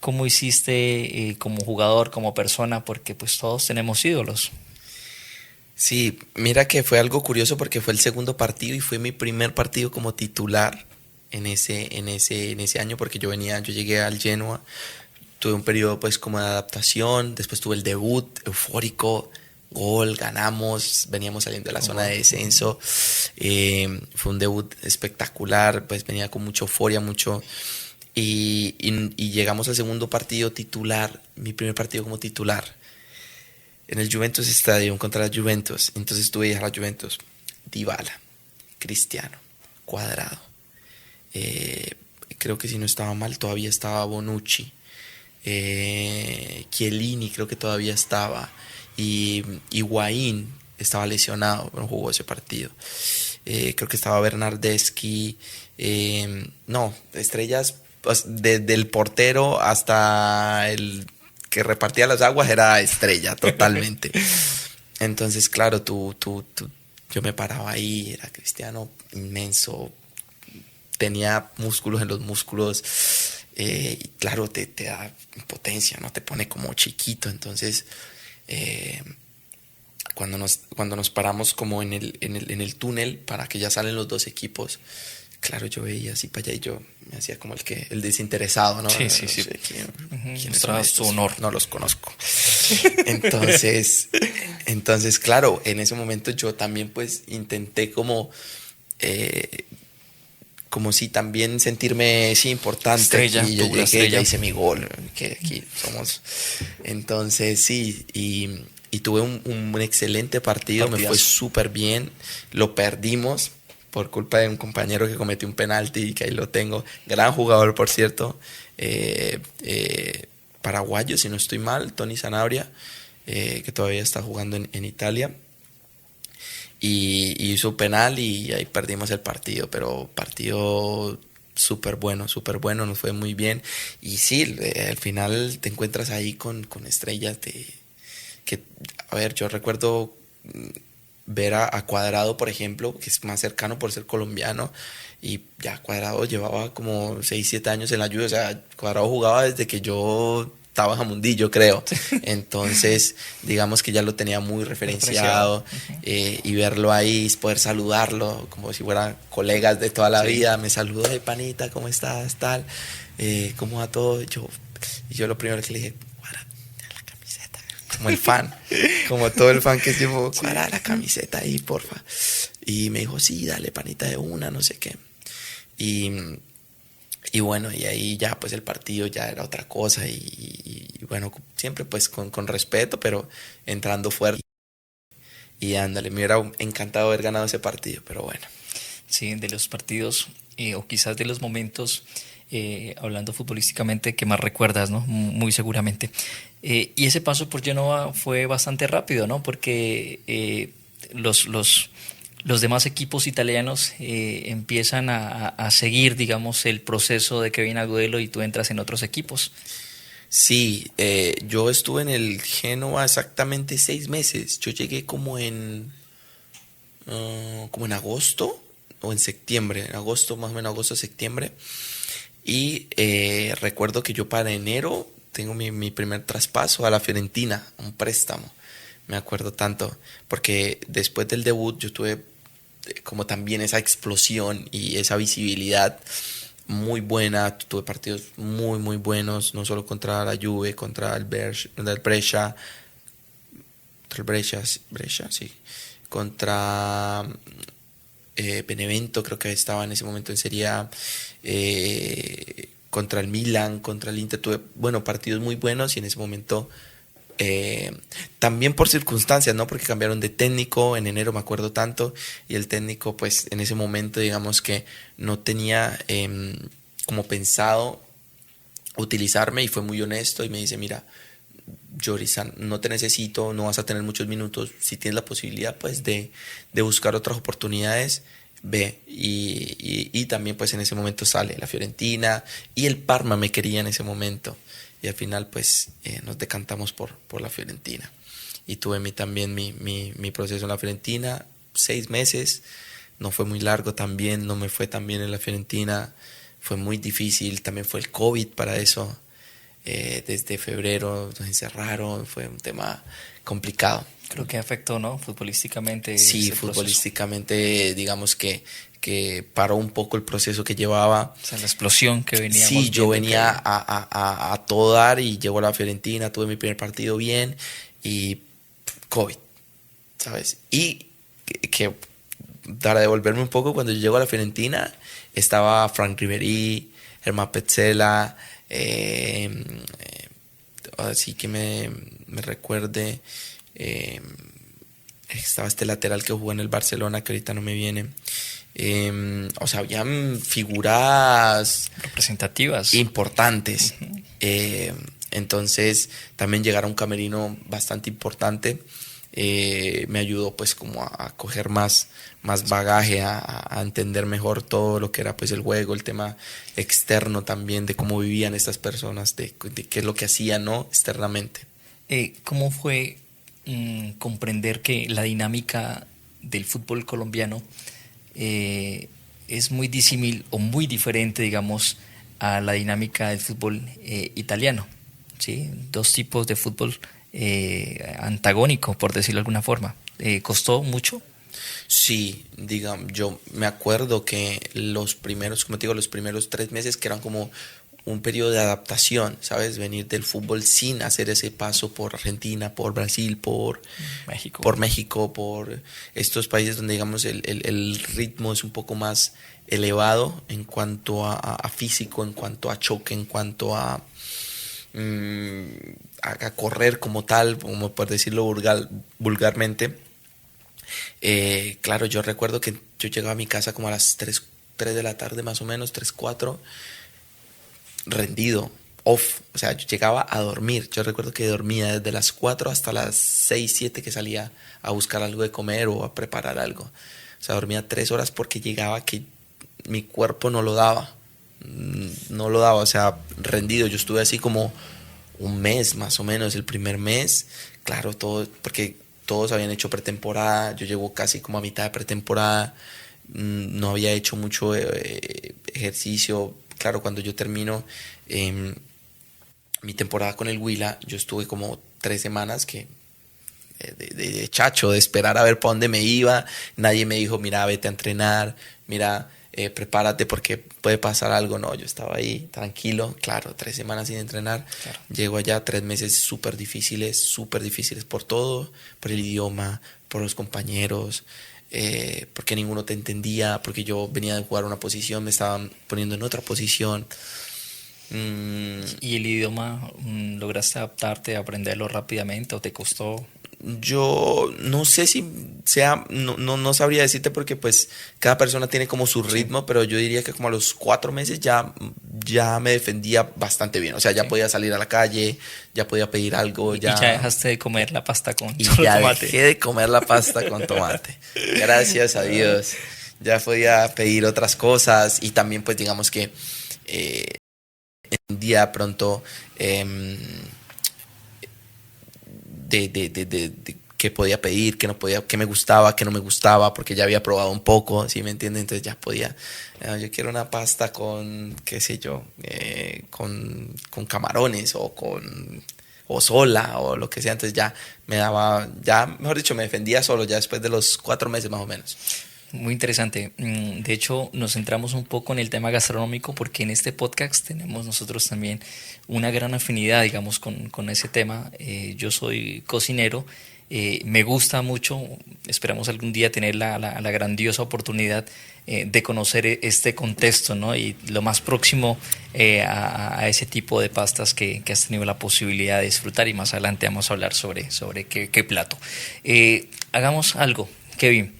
¿Cómo hiciste como jugador, como persona? Porque pues todos tenemos ídolos. Sí, mira que fue algo curioso porque fue el segundo partido y fue mi primer partido como titular en ese año porque yo llegué al Genoa, tuve un periodo pues como de adaptación, después tuve el debut eufórico, gol, ganamos, veníamos saliendo de la zona de descenso, fue un debut espectacular, pues venía con mucha euforia, y llegamos al segundo partido titular, mi primer partido como titular en el Juventus Stadium contra la Juventus. Entonces tú veías a la Juventus, Dybala, Cristiano, Cuadrado. Creo que si no estaba mal todavía estaba Bonucci. Chiellini creo que todavía estaba. Y Higuaín estaba lesionado, pero no jugó ese partido. Creo que estaba Bernardeschi. No, estrellas pues, desde el portero hasta el que repartía las aguas era estrella totalmente. Entonces, claro, yo me paraba ahí, era Cristiano inmenso, tenía músculos en los músculos, y claro, te da impotencia, ¿no? Te pone como chiquito. Entonces, cuando nos paramos como en el túnel para que ya salen los dos equipos, claro, yo veía así para allá y yo me hacía como el desinteresado, ¿no? Sí, No sí, sí. sé quiénes son Mostrabas tu estos, honor. no los conozco. Entonces, claro, en ese momento yo también pues intenté como si también sentirme sí, importante. Estrella, Aquí yo tú la llegué, ya estrella. hice mi gol, que aquí somos. Entonces sí, y tuve un excelente partido, me fue Partidazo. súper bien, lo perdimos por culpa de un compañero que cometió un penalti y que ahí lo tengo, gran jugador por cierto, paraguayo si no estoy mal, Tony Sanabria, que todavía está jugando en Italia. Y hizo penal y ahí perdimos el partido, pero partido súper bueno, nos fue muy bien. Y sí, al final te encuentras ahí con estrellas que, a ver, yo recuerdo ver a Cuadrado, por ejemplo, que es más cercano por ser colombiano, y ya Cuadrado llevaba como 6 7 años en la Juve, o sea, Cuadrado jugaba desde que yo estaba en Jamundí, creo. Entonces, digamos que ya lo tenía muy Referenciado. referenciado, y verlo ahí, poder saludarlo como si fueran colegas de toda la Sí. vida, me saludó de panita, ¿cómo estás? Tal, ¿cómo va todo? Y yo lo primero que le dije, "Cuadra, la camiseta", como el fan, como todo el fan que llevo, "Cuadra la camiseta ahí, porfa". Y me dijo, sí, dale panita de una, no sé qué. Y, y bueno, y ahí ya pues el partido ya era otra cosa y bueno, siempre pues con respeto, pero entrando fuerte. Y ándale, me hubiera encantado haber ganado ese partido, pero bueno. Sí, de los partidos o quizás de los momentos, hablando futbolísticamente, que más recuerdas, ¿no? Muy seguramente. Y ese paso por Genoa fue bastante rápido, ¿no? Porque los demás equipos italianos empiezan a seguir, digamos, el proceso de Kevin Agudelo y tú entras en otros equipos. Sí, yo estuve en el Génova exactamente 6 meses. Yo llegué como en agosto o en septiembre, en agosto, más o menos agosto, septiembre. Y recuerdo que yo para enero tengo mi primer traspaso a la Fiorentina, un préstamo. Me acuerdo tanto, porque después del debut yo tuve como también esa explosión y esa visibilidad muy buena. Tuve partidos muy buenos, no solo contra la Juve, contra el Brescia, Brescia, sí, contra Benevento, creo que estaba en ese momento en Serie A, contra el Milan, contra el Inter, tuve, bueno, partidos muy buenos y en ese momento también por circunstancias, ¿no? Porque cambiaron de técnico en enero, me acuerdo tanto, y el técnico, pues en ese momento, digamos que no tenía como pensado utilizarme y fue muy honesto y me dice, mira, Joris, no te necesito, no vas a tener muchos minutos, si tienes la posibilidad, pues de buscar otras oportunidades, ve. Y también, pues en ese momento sale la Fiorentina y el Parma me quería en ese momento. Y al final pues nos decantamos por la Fiorentina y tuve también mi proceso en la Fiorentina, 6 meses, no fue muy largo también, no me fue tan bien en la Fiorentina, fue muy difícil, también fue el COVID para eso. Desde febrero nos encerraron, fue un tema complicado. Creo que afectó, ¿no? Futbolísticamente. Sí, ese futbolísticamente digamos que paró un poco el proceso que llevaba. O sea, la explosión que veníamos Sí, yo viendo venía que... a todo dar y llegó a la Fiorentina, tuve mi primer partido bien y COVID, ¿sabes? Y para devolverme un poco, cuando yo llego a la Fiorentina, estaba Frank Ribéry, Germán Petzela, así que me recuerde, estaba este lateral que jugó en el Barcelona, que ahorita no me viene. O sea, habían figuras representativas importantes. Uh-huh. Entonces también llegar a un camerino bastante importante me ayudó pues como a coger más bagaje, a entender mejor todo lo que era pues el juego, el tema externo también de cómo vivían estas personas, de qué es lo que hacían, ¿no? Externamente. ¿Cómo fue comprender que la dinámica del fútbol colombiano es muy disímil o muy diferente, digamos, a la dinámica del fútbol italiano? ¿Sí? Dos tipos de fútbol antagónico, por decirlo de alguna forma. ¿Costó mucho? Sí, digamos, yo me acuerdo que los primeros, como te digo, los primeros 3 meses que eran como un periodo de adaptación, ¿sabes? Venir del fútbol sin hacer ese paso por Argentina, por Brasil, por México, por estos países donde, digamos, el ritmo es un poco más elevado en cuanto a físico, en cuanto a choque, en cuanto a correr como tal, como por decirlo vulgarmente. Claro, yo recuerdo que yo llegaba a mi casa como a las 3 de la tarde más o menos, 3, 4, rendido, off, o sea, yo llegaba a dormir. Yo recuerdo que dormía desde las 4 hasta las 6, 7 que salía a buscar algo de comer o a preparar algo. O sea, dormía 3 horas porque llegaba que mi cuerpo no lo daba, o sea, rendido. Yo estuve así como un mes más o menos, el primer mes, claro, todo, porque todos habían hecho pretemporada, yo llevo casi como a mitad de pretemporada, no había hecho mucho ejercicio. Claro, cuando yo termino mi temporada con el Huila, yo estuve como 3 semanas que de chacho, de esperar a ver para dónde me iba. Nadie me dijo, mira, vete a entrenar, mira, prepárate porque puede pasar algo. No, yo estaba ahí tranquilo, claro, 3 semanas sin entrenar. Claro. Llego allá, 3 meses súper difíciles por todo, por el idioma, por los compañeros, porque ninguno te entendía, porque yo venía de jugar una posición, me estaban poniendo en otra posición. ¿Y el idioma lograste adaptarte, aprenderlo rápidamente o te costó? Yo no sé si sea, no sabría decirte porque pues cada persona tiene como su ritmo, sí. Pero yo diría que como a los 4 meses ya me defendía bastante bien. O sea, ya sí. Podía salir a la calle, ya podía pedir algo. Y ya dejaste de comer la pasta con tomate. Dejé de comer la pasta con tomate. Gracias a Dios. Ya podía pedir otras cosas y también pues digamos que entendía pronto de qué podía pedir, qué no podía, qué me gustaba, qué no me gustaba, porque ya había probado un poco, ¿sí me entienden? Entonces ya podía, yo quiero una pasta con, qué sé yo, con camarones o sola o lo que sea. Entonces ya me daba, ya mejor dicho, me defendía solo ya después de los 4 meses más o menos. Muy interesante. De hecho, nos centramos un poco en el tema gastronómico porque en este podcast tenemos nosotros también una gran afinidad, digamos, con ese tema. Yo soy cocinero, me gusta mucho, esperamos algún día tener la grandiosa oportunidad de conocer este contexto, ¿no? Y lo más próximo a ese tipo de pastas que has tenido la posibilidad de disfrutar, y más adelante vamos a hablar sobre qué plato. Hagamos algo, Kevin.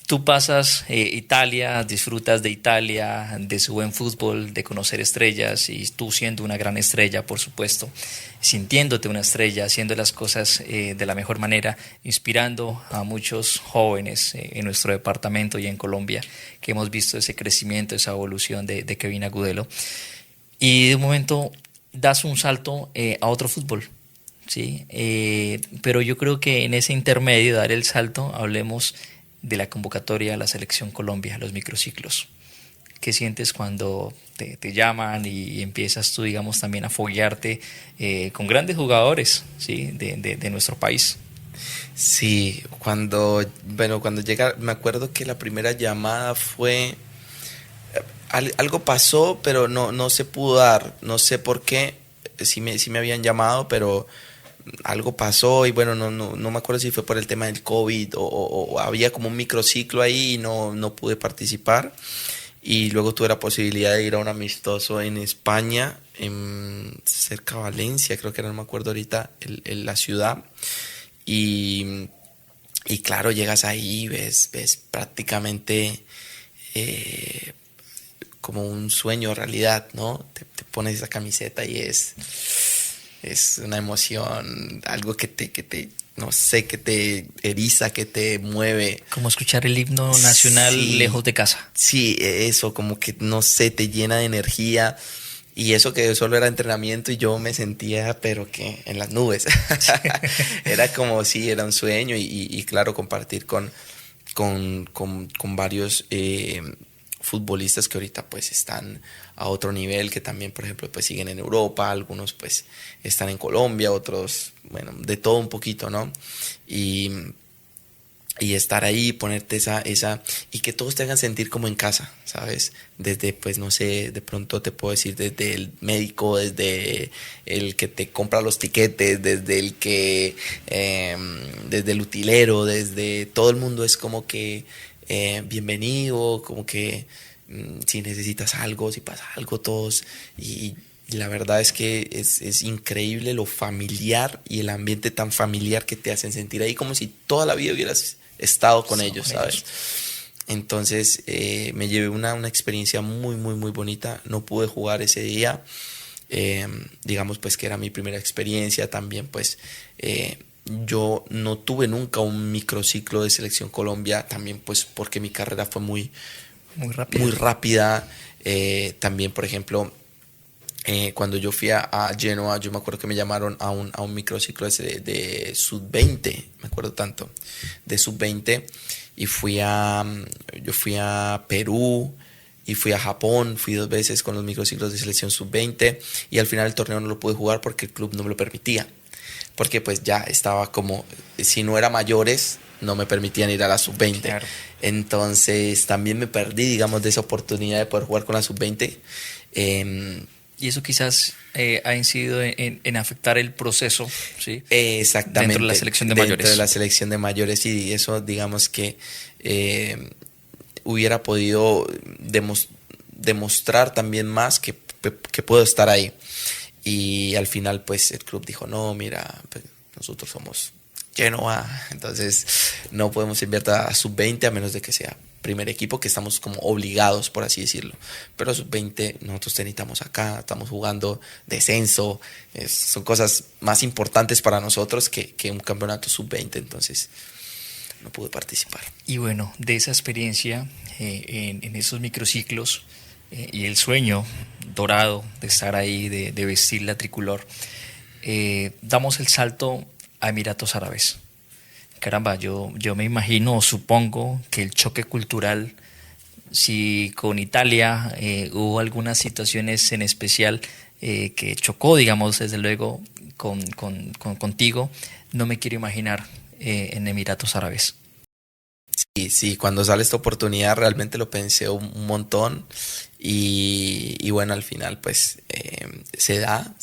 Tú pasas Italia, disfrutas de Italia, de su buen fútbol, de conocer estrellas, y tú siendo una gran estrella, por supuesto, sintiéndote una estrella, haciendo las cosas de la mejor manera, inspirando a muchos jóvenes en nuestro departamento y en Colombia, que hemos visto ese crecimiento, esa evolución de Kevin Agudelo. Y de un momento das un salto a otro fútbol, ¿sí? Pero yo creo que en ese intermedio, dar el salto, hablemos de la convocatoria a la Selección Colombia, los microciclos. ¿Qué sientes cuando te llaman y empiezas tú, digamos, también a foguearte con grandes jugadores, ¿sí? de nuestro país? Sí, cuando llega, me acuerdo que la primera llamada fue, algo pasó, pero no se pudo dar, no sé por qué, sí me habían llamado, pero algo pasó y bueno, no me acuerdo si fue por el tema del COVID o había como un microciclo ahí y no pude participar. Y luego tuve la posibilidad de ir a un amistoso en España, cerca de Valencia, creo que era, no me acuerdo ahorita, la ciudad. Y, y claro, llegas ahí, ves prácticamente como un sueño realidad, ¿no? Te pones esa camiseta y es una emoción, algo no sé, que te eriza, que te mueve. Como escuchar el himno nacional Sí, lejos de casa. sí, eso, como que, no sé, te llena de energía. Y eso que solo era entrenamiento y yo me sentía, pero que en las nubes. Era como, sí, era un sueño y claro, compartir con varios futbolistas que ahorita pues están a otro nivel, que también, por ejemplo, pues siguen en Europa, algunos pues están en Colombia, otros, bueno, de todo un poquito, ¿no? Y estar ahí, ponerte y que todos te hagan sentir como en casa, ¿sabes? Desde, pues, no sé, de pronto te puedo decir, desde el médico, desde el que te compra los tiquetes, desde el utilero, desde todo el mundo es como que bienvenido, como que si necesitas algo, si pasa algo, todos, y la verdad es que es increíble lo familiar y el ambiente tan familiar que te hacen sentir ahí, como si toda la vida hubieras estado con ellos, ¿sabes? Entonces me llevé una experiencia muy, muy, muy bonita. No pude jugar ese día. Digamos pues que era mi primera experiencia. También pues yo no tuve nunca un microciclo de Selección Colombia. También pues porque mi carrera fue muy, Muy rápido. muy rápida. También, por ejemplo, cuando yo fui a Genoa, yo me acuerdo que me llamaron a un microciclo de sub-20, me acuerdo tanto, de sub-20, y yo fui a Perú y fui a Japón, fui 2 veces con los microciclos de selección sub-20 y al final el torneo no lo pude jugar porque el club no me lo permitía, porque pues ya estaba como, si no era mayores, no me permitían ir a la sub-20. Claro. Entonces también me perdí, digamos, de esa oportunidad de poder jugar con la sub-20. Y eso quizás ha incidido en afectar el proceso, ¿sí? Exactamente. Dentro de la selección de mayores. Dentro de la selección de mayores, y eso, digamos que hubiera podido demostrar también más que puedo estar ahí. Y al final, pues el club dijo: no, mira, pues, nosotros somos Genoa, entonces no podemos enviarte a sub-20 a menos de que sea primer equipo, que estamos como obligados, por así decirlo. Pero sub-20 nosotros te necesitamos acá, estamos jugando descenso, son cosas más importantes para nosotros que un campeonato sub-20, entonces no pude participar. Y bueno, de esa experiencia en esos microciclos y el sueño dorado de estar ahí, de vestir la tricolor, damos el salto a Emiratos Árabes. Caramba, yo me imagino o supongo que el choque cultural, si con Italia hubo algunas situaciones en especial que chocó, digamos, desde luego contigo, no me quiero imaginar en Emiratos Árabes. Sí, cuando sale esta oportunidad realmente lo pensé un montón y bueno, al final pues se da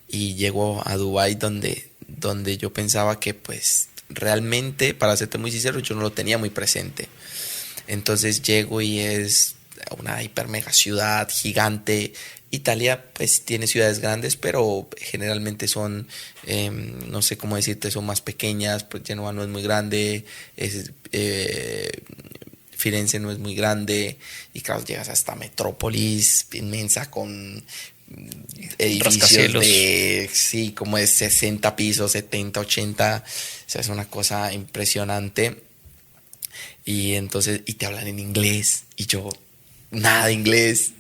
y llego a Dubái donde yo pensaba que pues realmente, para serte muy sincero, yo no lo tenía muy presente. Entonces llego y es una hiper mega ciudad gigante. Italia pues tiene ciudades grandes, pero generalmente son, no sé cómo decirte, son más pequeñas. Pues Génova no es muy grande, Firenze no es muy grande, y claro, llegas hasta Metrópolis inmensa con edificios de, sí, como de 60 pisos, 70, 80, o sea, es una cosa impresionante. Y entonces, y te hablan en inglés, y yo, nada de inglés.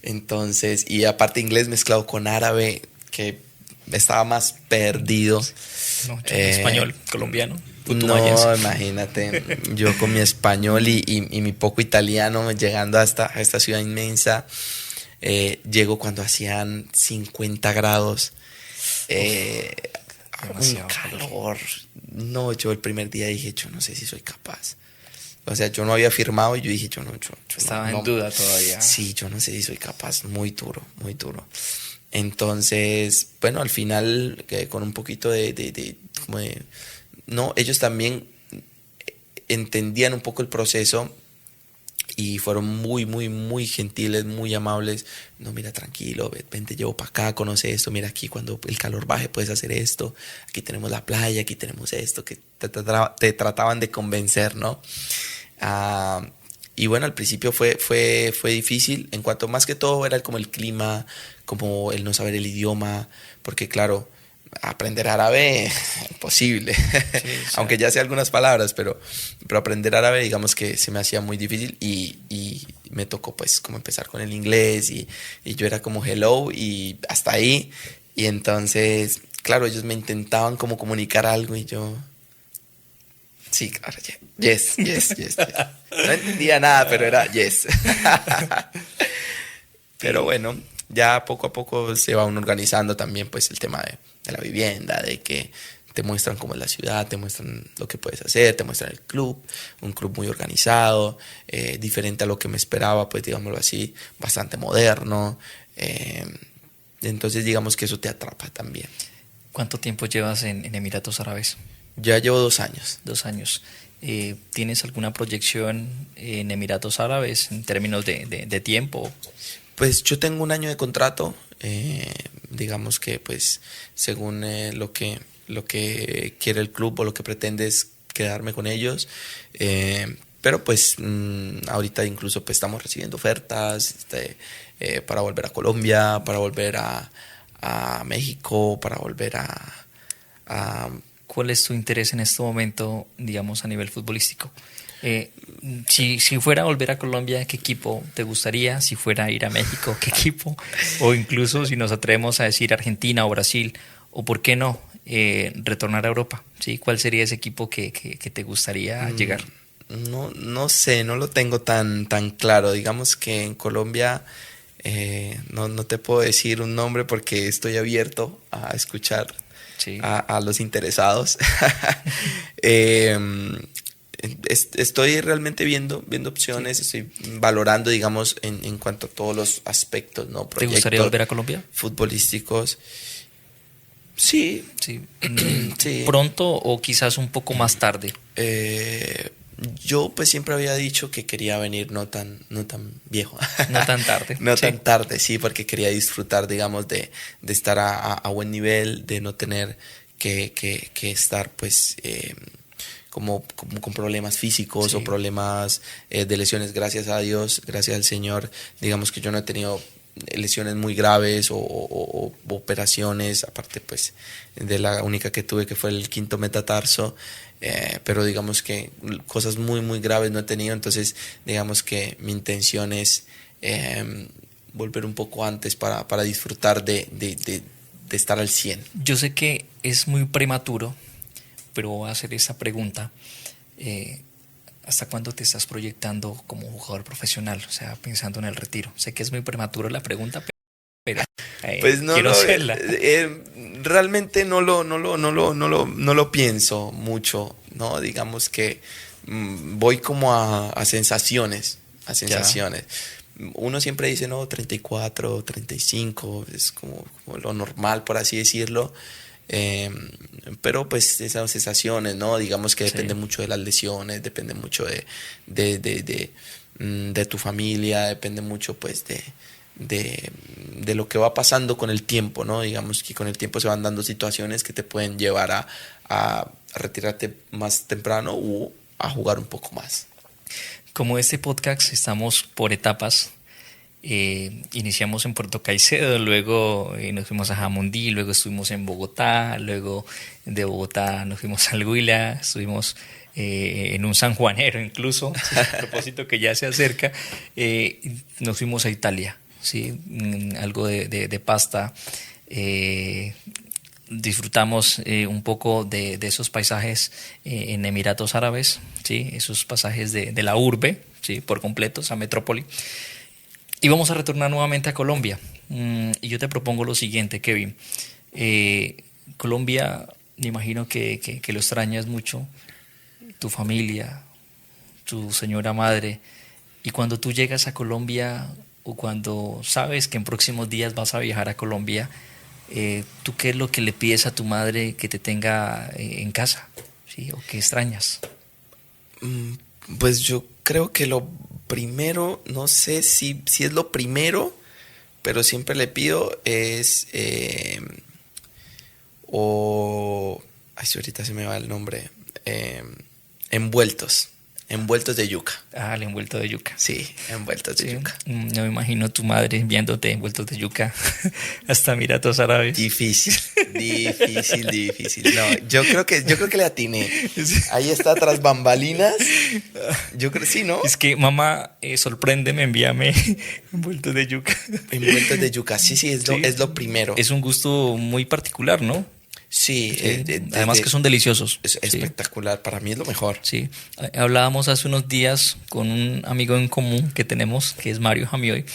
Entonces, y aparte inglés mezclado con árabe, que estaba más perdido. No, yo español, colombiano, putumayense. No, imagínate, yo con mi español y mi poco italiano llegando a esta ciudad inmensa, llego cuando hacían 50 grados, un calor. No, yo el primer día dije, yo no sé si soy capaz. O sea, yo no había firmado y yo dije, yo estaba en duda todavía. Sí, yo no sé si soy capaz, muy duro, muy duro. Entonces, bueno, al final, con un poquito no, ellos también entendían un poco el proceso y fueron muy, muy, muy gentiles, muy amables. No, mira, tranquilo, ven, te llevo para acá, conoce esto, mira, aquí cuando el calor baje puedes hacer esto, aquí tenemos la playa, aquí tenemos esto, que te trataban de convencer, ¿no? Y bueno, al principio fue difícil, en cuanto más que todo era como el clima, como el no saber el idioma, porque claro, aprender árabe, imposible, sí. Aunque ya sé algunas palabras, pero aprender árabe digamos que se me hacía muy difícil y me tocó pues como empezar con el inglés y yo era como hello y hasta ahí, y entonces, claro, ellos me intentaban como comunicar algo y yo... Sí, claro, yes. No entendía nada, pero era yes. Pero bueno, ya poco a poco se va uno organizando también pues el tema de la vivienda, de que te muestran cómo es la ciudad, te muestran lo que puedes hacer, te muestran el club, un club muy organizado, diferente a lo que me esperaba, pues digámoslo así, bastante moderno. Entonces digamos que eso te atrapa también. ¿Cuánto tiempo llevas en Emiratos Árabes? Ya llevo 2 años. 2 años. ¿Tienes alguna proyección en Emiratos Árabes en términos de tiempo? Pues yo tengo 1 año de contrato. Digamos que pues según lo que quiere el club o lo que pretende es quedarme con ellos. Pero pues ahorita incluso pues estamos recibiendo ofertas para volver a Colombia, para volver a México, para volver a ¿Cuál es tu interés en este momento, digamos, a nivel futbolístico? Si fuera a volver a Colombia, ¿qué equipo te gustaría? Si fuera a ir a México, ¿qué equipo? O incluso si nos atrevemos a decir Argentina o Brasil, o por qué no, retornar a Europa, ¿sí? ¿Cuál sería ese equipo que te gustaría llegar? No sé, no lo tengo tan claro. Digamos que en Colombia no te puedo decir un nombre porque estoy abierto a escuchar. Sí. A los interesados. Estoy realmente viendo opciones, sí. Estoy valorando, digamos, en cuanto a todos los aspectos, ¿no? ¿Te gustaría volver a Colombia? Futbolísticos. Sí. Sí. Sí. ¿Pronto o quizás un poco más tarde? Yo pues siempre había dicho que quería venir no tan viejo. No tan tarde. No tan tarde, sí, porque quería disfrutar, digamos, de estar a buen nivel, de no tener que estar pues como con problemas físicos, sí, o problemas de lesiones. Gracias a Dios, gracias al Señor, digamos que yo no he tenido lesiones muy graves o operaciones, aparte pues de la única que tuve que fue el 5º metatarso. Pero digamos que cosas muy muy graves no he tenido, entonces digamos que mi intención es volver un poco antes para disfrutar de estar al 100. Yo sé que es muy prematuro, pero voy a hacer esa pregunta. ¿Hasta cuándo te estás proyectando como jugador profesional? O sea, pensando en el retiro. Sé que es muy prematuro la pregunta, pero pues no, quiero hacerla. Realmente no lo pienso mucho, ¿no? Digamos que voy como a sensaciones, Ya. Uno siempre dice, no, 34, 35, es como lo normal, por así decirlo. Pero pues esas sensaciones, ¿no? Digamos que depende mucho de las lesiones, depende mucho de tu familia, depende mucho pues de lo que va pasando con el tiempo, ¿no? Digamos que con el tiempo se van dando situaciones que te pueden llevar a retirarte más temprano o a jugar un poco más. Como este podcast estamos por etapas. Iniciamos en Puerto Caicedo, luego nos fuimos a Jamundí, luego estuvimos en Bogotá, luego de Bogotá nos fuimos al Huila, estuvimos en un sanjuanero incluso, a propósito que ya se acerca, nos fuimos a Italia, ¿sí? Algo de pasta, disfrutamos un poco de esos paisajes en Emiratos Árabes, ¿sí? Esos pasajes de la urbe, ¿sí? Por completo, esa metrópoli. Y vamos a retornar nuevamente a Colombia. Y yo te propongo lo siguiente, Kevin. Colombia, me imagino que lo extrañas mucho, tu familia, tu señora madre. Y cuando tú llegas a Colombia o cuando sabes que en próximos días vas a viajar a Colombia, ¿tú qué es lo que le pides a tu madre que te tenga en casa? ¿Sí? ¿O qué extrañas? Pues yo creo que lo primero, no sé si es lo primero, pero siempre le pido es, ay, sí, ahorita se me va el nombre, envueltos, envueltos de yuca. Ah, el envuelto de yuca. Sí, envueltos de Sí, yuca. no me imagino tu madre enviándote envueltos de yuca hasta Emiratos Árabes. Difícil, difícil. No, yo creo que le atiné. Ahí está tras bambalinas. Yo creo sí, ¿no? Es que mamá, sorpréndeme, envíame envueltos de yuca. Envueltos de yuca. Sí, es Sí. es lo primero. Es un gusto muy particular, ¿no? Sí, Sí. Además que son deliciosos. es Sí. espectacular. Para mí es lo mejor. Sí, hablábamos hace unos días con un amigo en común que tenemos, que es Mario Jamioy,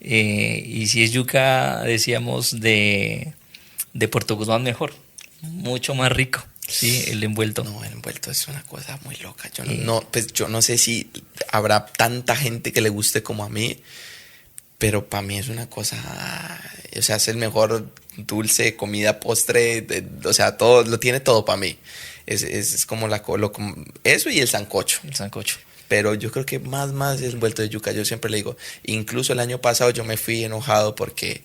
y si es yuca, decíamos, de Puerto Guzmán mejor, mucho más rico, sí, el envuelto. No, el envuelto es una cosa muy loca. Eh, Yo no sé si habrá tanta gente que le guste como a mí, pero para mí es una cosa, o sea, es el mejor dulce, comida, postre, o sea, todo, lo tiene todo para mí. Es como eso y el sancocho. el sancocho. Pero yo creo que más el envuelto de yuca. Yo siempre le digo, incluso el año pasado yo me fui enojado porque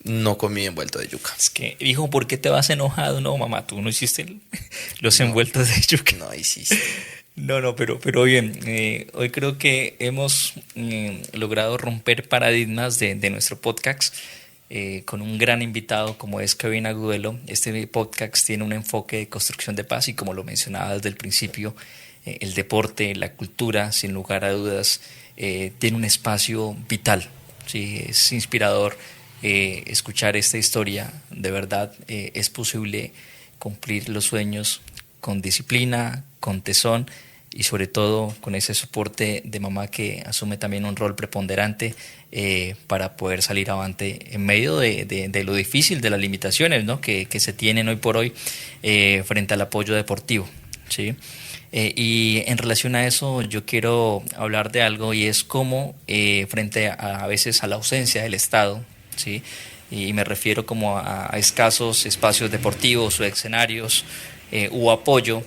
no comí envuelto de yuca. Es que, hijo, ¿por qué te vas enojado? No, mamá, tú no hiciste los No, envueltos de yuca. no hiciste. No, pero bien, hoy creo que hemos logrado romper paradigmas de nuestro podcast con un gran invitado como es Kevin Agudelo. Este podcast tiene un enfoque de construcción de paz y como lo mencionaba desde el principio, el deporte, la cultura, sin lugar a dudas, tiene un espacio vital. Sí, es inspirador escuchar esta historia. De verdad, es posible cumplir los sueños con disciplina, con tesón y sobre todo con ese soporte de mamá que asume también un rol preponderante para poder salir avante en medio de lo difícil, de las limitaciones, ¿no? que se tienen hoy por hoy frente al apoyo deportivo, ¿sí? Y en relación a eso yo quiero hablar de algo y es cómo frente a veces a la ausencia del Estado, ¿sí? Y me refiero como a escasos espacios deportivos o escenarios u apoyo.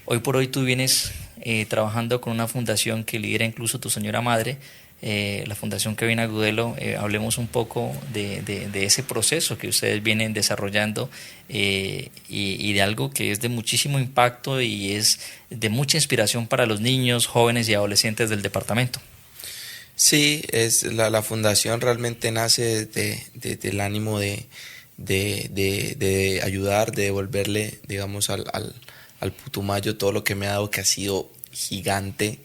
Hoy por hoy tú vienes trabajando con una fundación que lidera incluso tu señora madre, la Fundación Kevin Agudelo. Hablemos un poco de ese proceso que ustedes vienen desarrollando y de algo que es de muchísimo impacto y es de mucha inspiración para los niños, jóvenes y adolescentes del departamento. Sí, la fundación realmente nace del ánimo de ayudar, de devolverle, digamos, al Putumayo todo lo que me ha dado, que ha sido gigante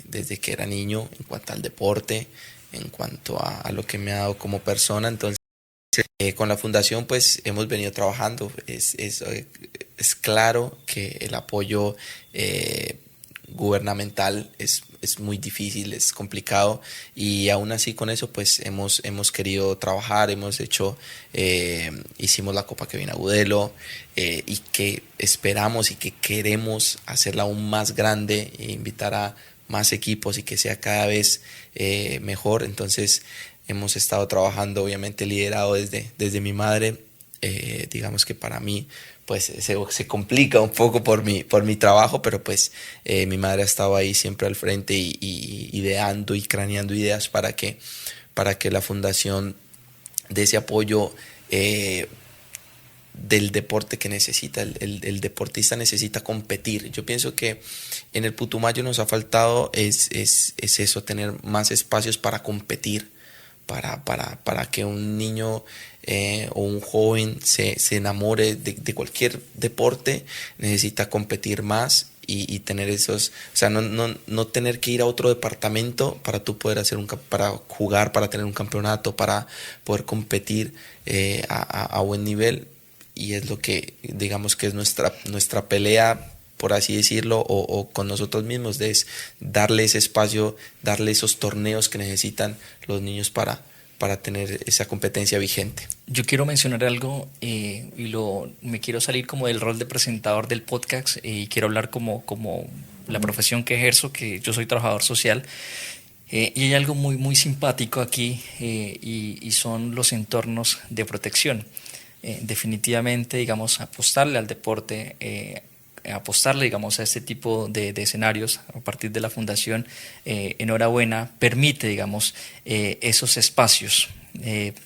desde que era niño, en cuanto al deporte, en cuanto a lo que me ha dado como persona. Entonces, con la fundación pues hemos venido trabajando. Es claro que el apoyo gubernamental es muy difícil, es complicado, y aún así con eso pues hemos querido trabajar, hicimos la Copa Kevin Agudelo, y que esperamos y que queremos hacerla aún más grande e invitar a más equipos y que sea cada vez mejor. Entonces hemos estado trabajando, obviamente liderado desde mi madre. Digamos que para mí pues se complica un poco por mi trabajo, pero pues mi madre ha estado ahí siempre al frente y ideando y craneando ideas para que la fundación dé ese apoyo del deporte que necesita. El deportista necesita competir. Yo pienso que en el Putumayo nos ha faltado es eso, tener más espacios para competir, para que un niño o un joven se enamore de cualquier deporte. Necesita competir más y tener esos, o sea, no tener que ir a otro departamento para tú poder para jugar, para tener un campeonato, para poder competir a buen nivel. y es lo que digamos que es nuestra pelea, por así decirlo, o con nosotros mismos, es darle ese espacio, darle esos torneos que necesitan los niños para tener esa competencia vigente. Yo quiero mencionar algo me quiero salir como del rol de presentador del podcast y quiero hablar como la profesión que ejerzo, que yo soy trabajador social. Y hay algo muy simpático aquí y son los entornos de protección. Definitivamente, digamos, apostarle al deporte, apostarle, digamos, a este tipo de escenarios a partir de la fundación, enhorabuena, permite, digamos, esos espacios,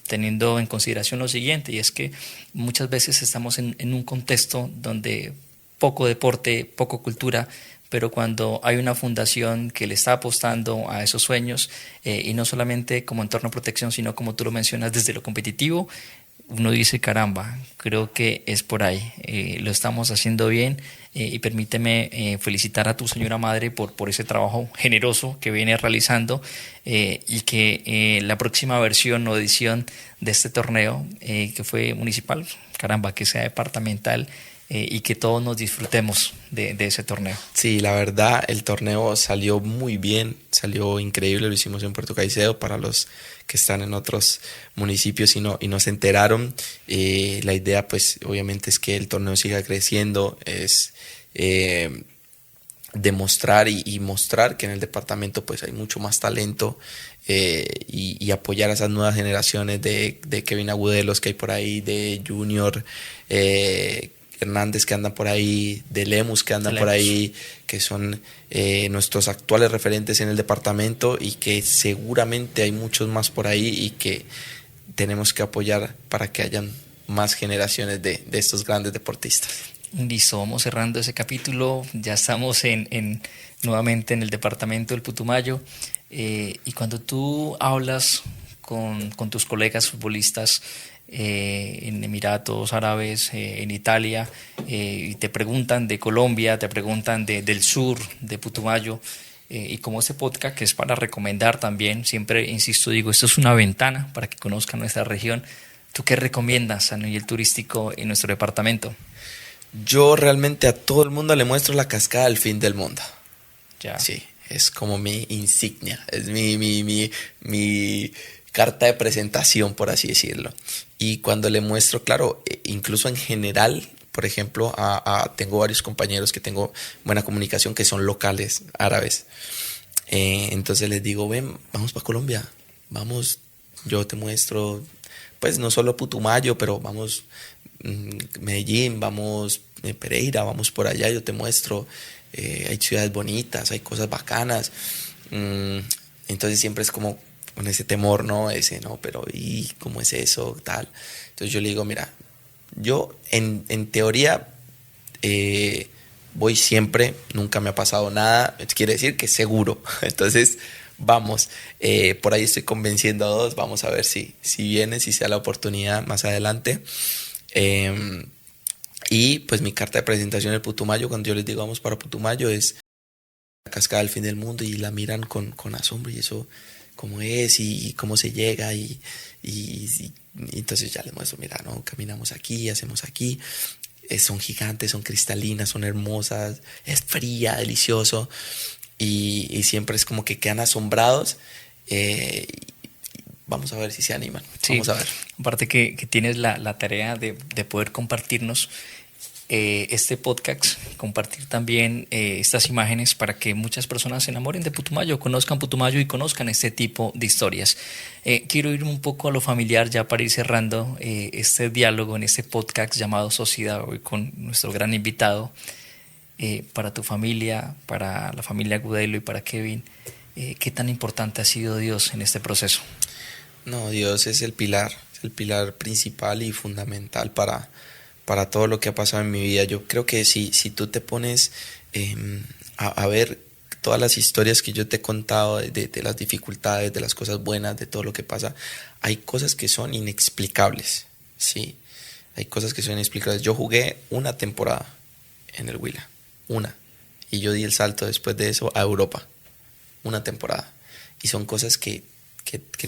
teniendo en consideración lo siguiente, y es que muchas veces estamos en un contexto donde poco deporte, poco cultura, pero cuando hay una fundación que le está apostando a esos sueños, y no solamente como entorno de protección, sino como tú lo mencionas desde lo competitivo, uno dice, caramba, creo que es por ahí, lo estamos haciendo bien, y permíteme felicitar a tu señora madre por ese trabajo generoso que viene realizando, y que la próxima versión o edición de este torneo, que fue municipal, caramba, que sea departamental, y que todos nos disfrutemos de ese torneo. Sí, la verdad, el torneo salió muy bien, salió increíble, lo hicimos en Puerto Caicedo para los que están en otros municipios y no se enteraron. La idea, pues, obviamente es que el torneo siga creciendo, es demostrar y mostrar que en el departamento pues hay mucho más talento, y apoyar a esas nuevas generaciones de Kevin Agudelos que hay por ahí, de Junior Hernández que andan por ahí, de Lemus que andan por ahí, que son nuestros actuales referentes en el departamento y que seguramente hay muchos más por ahí y que tenemos que apoyar para que hayan más generaciones de estos grandes deportistas. Listo, vamos cerrando ese capítulo, ya estamos nuevamente en el departamento del Putumayo, y cuando tú hablas con tus colegas futbolistas, en Emiratos Árabes, en Italia, y te preguntan de Colombia, te preguntan del sur, de Putumayo, y como este podcast que es para recomendar también, siempre insisto, digo, esto es una ventana para que conozcan nuestra región. ¿Tú qué recomiendas a nivel turístico en nuestro departamento? Yo realmente a todo el mundo le muestro la cascada del fin del mundo. Ya. Sí, es como mi insignia, es mi carta de presentación, por así decirlo. Y cuando le muestro, claro, incluso en general, por ejemplo, tengo varios compañeros que tengo buena comunicación que son locales árabes. Entonces les digo, ven, vamos para Colombia, vamos, yo te muestro, pues no solo Putumayo, pero vamos Medellín, vamos Pereira, vamos por allá, yo te muestro, hay ciudades bonitas, hay cosas bacanas. Entonces siempre es como con ese temor, ¿no? Pero ¿y cómo es eso? Tal. Entonces yo le digo, mira, yo en teoría voy siempre, nunca me ha pasado nada, quiere decir que seguro. Entonces vamos, por ahí estoy convenciendo a dos, vamos a ver si viene, si sea la oportunidad más adelante. Y pues mi carta de presentación del Putumayo, cuando yo les digo vamos para Putumayo, es la cascada del fin del mundo y la miran con asombro y eso cómo es y cómo se llega y entonces ya les muestro, mira, no, caminamos aquí, hacemos aquí, son gigantes, son cristalinas, son hermosas, es fría, delicioso y siempre es como que quedan asombrados. Vamos a ver si se animan. Sí, vamos a ver. Aparte que tienes la tarea de poder compartirnos este podcast, compartir también estas imágenes para que muchas personas se enamoren de Putumayo, conozcan Putumayo y conozcan este tipo de historias. Quiero ir un poco a lo familiar ya para ir cerrando este diálogo en este podcast llamado Sociedad, hoy con nuestro gran invitado. Para tu familia, para la familia Agudelo y para Kevin, ¿qué tan importante ha sido Dios en este proceso? No, Dios es el pilar principal y fundamental para todo lo que ha pasado en mi vida. Yo creo que si tú te pones a ver todas las historias que yo te he contado de las dificultades, de las cosas buenas, de todo lo que pasa, hay cosas que son inexplicables, ¿sí? Hay cosas que son inexplicables. Yo jugué una temporada en el Huila, y yo di el salto después de eso a Europa, una temporada. Y son cosas que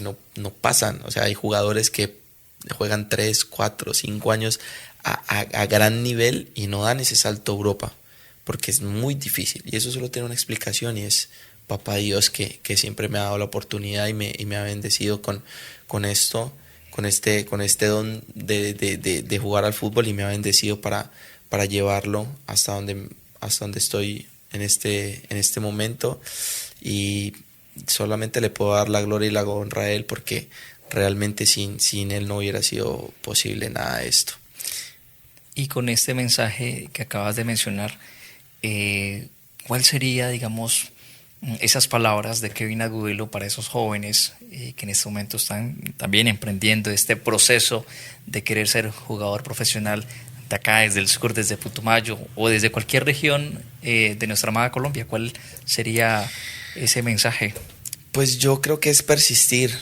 no pasan. O sea, hay jugadores que juegan 3, 4, 5 años a gran nivel y no dan ese salto a Europa, porque es muy difícil. Y eso solo tiene una explicación y es Papá Dios que siempre me ha dado la oportunidad y me ha bendecido con esto, con este don de jugar al fútbol y me ha bendecido para llevarlo hasta donde estoy en este momento. Y solamente le puedo dar la gloria y la honra a él porque realmente sin él no hubiera sido posible nada de esto. Y con este mensaje que acabas de mencionar, ¿cuál sería, digamos, esas palabras de Kevin Agudelo para esos jóvenes que en este momento están también emprendiendo este proceso de querer ser jugador profesional de acá, desde el sur, desde Putumayo o desde cualquier región de nuestra amada Colombia? ¿Cuál sería ese mensaje? Pues yo creo que es persistir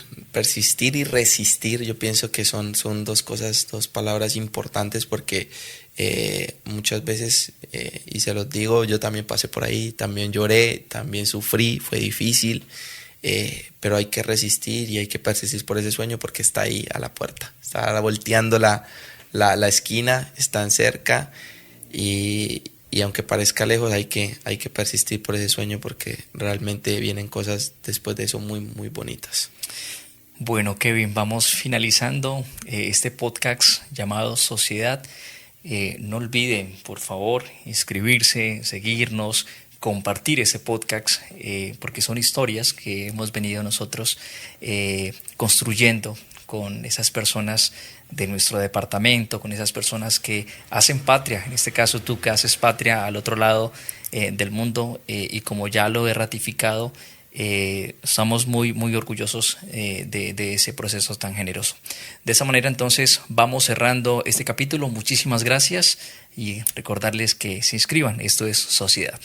y resistir. Yo pienso que son dos palabras importantes porque muchas veces, y se los digo, yo también pasé por ahí, también lloré, también sufrí, fue difícil, pero hay que resistir y hay que persistir por ese sueño porque está ahí a la puerta, está volteando la esquina, están cerca y aunque parezca lejos hay que persistir por ese sueño porque realmente vienen cosas después de eso muy, muy bonitas. Bueno, Kevin, vamos finalizando este podcast llamado Sociedad. No olviden, por favor, inscribirse, seguirnos, compartir ese podcast, porque son historias que hemos venido nosotros construyendo con esas personas de nuestro departamento, con esas personas que hacen patria, en este caso tú que haces patria al otro lado del mundo, y como ya lo he ratificado, estamos muy, muy orgullosos de ese proceso tan generoso. De esa manera entonces vamos cerrando este capítulo. Muchísimas gracias y recordarles que se inscriban. Esto es Sociedad.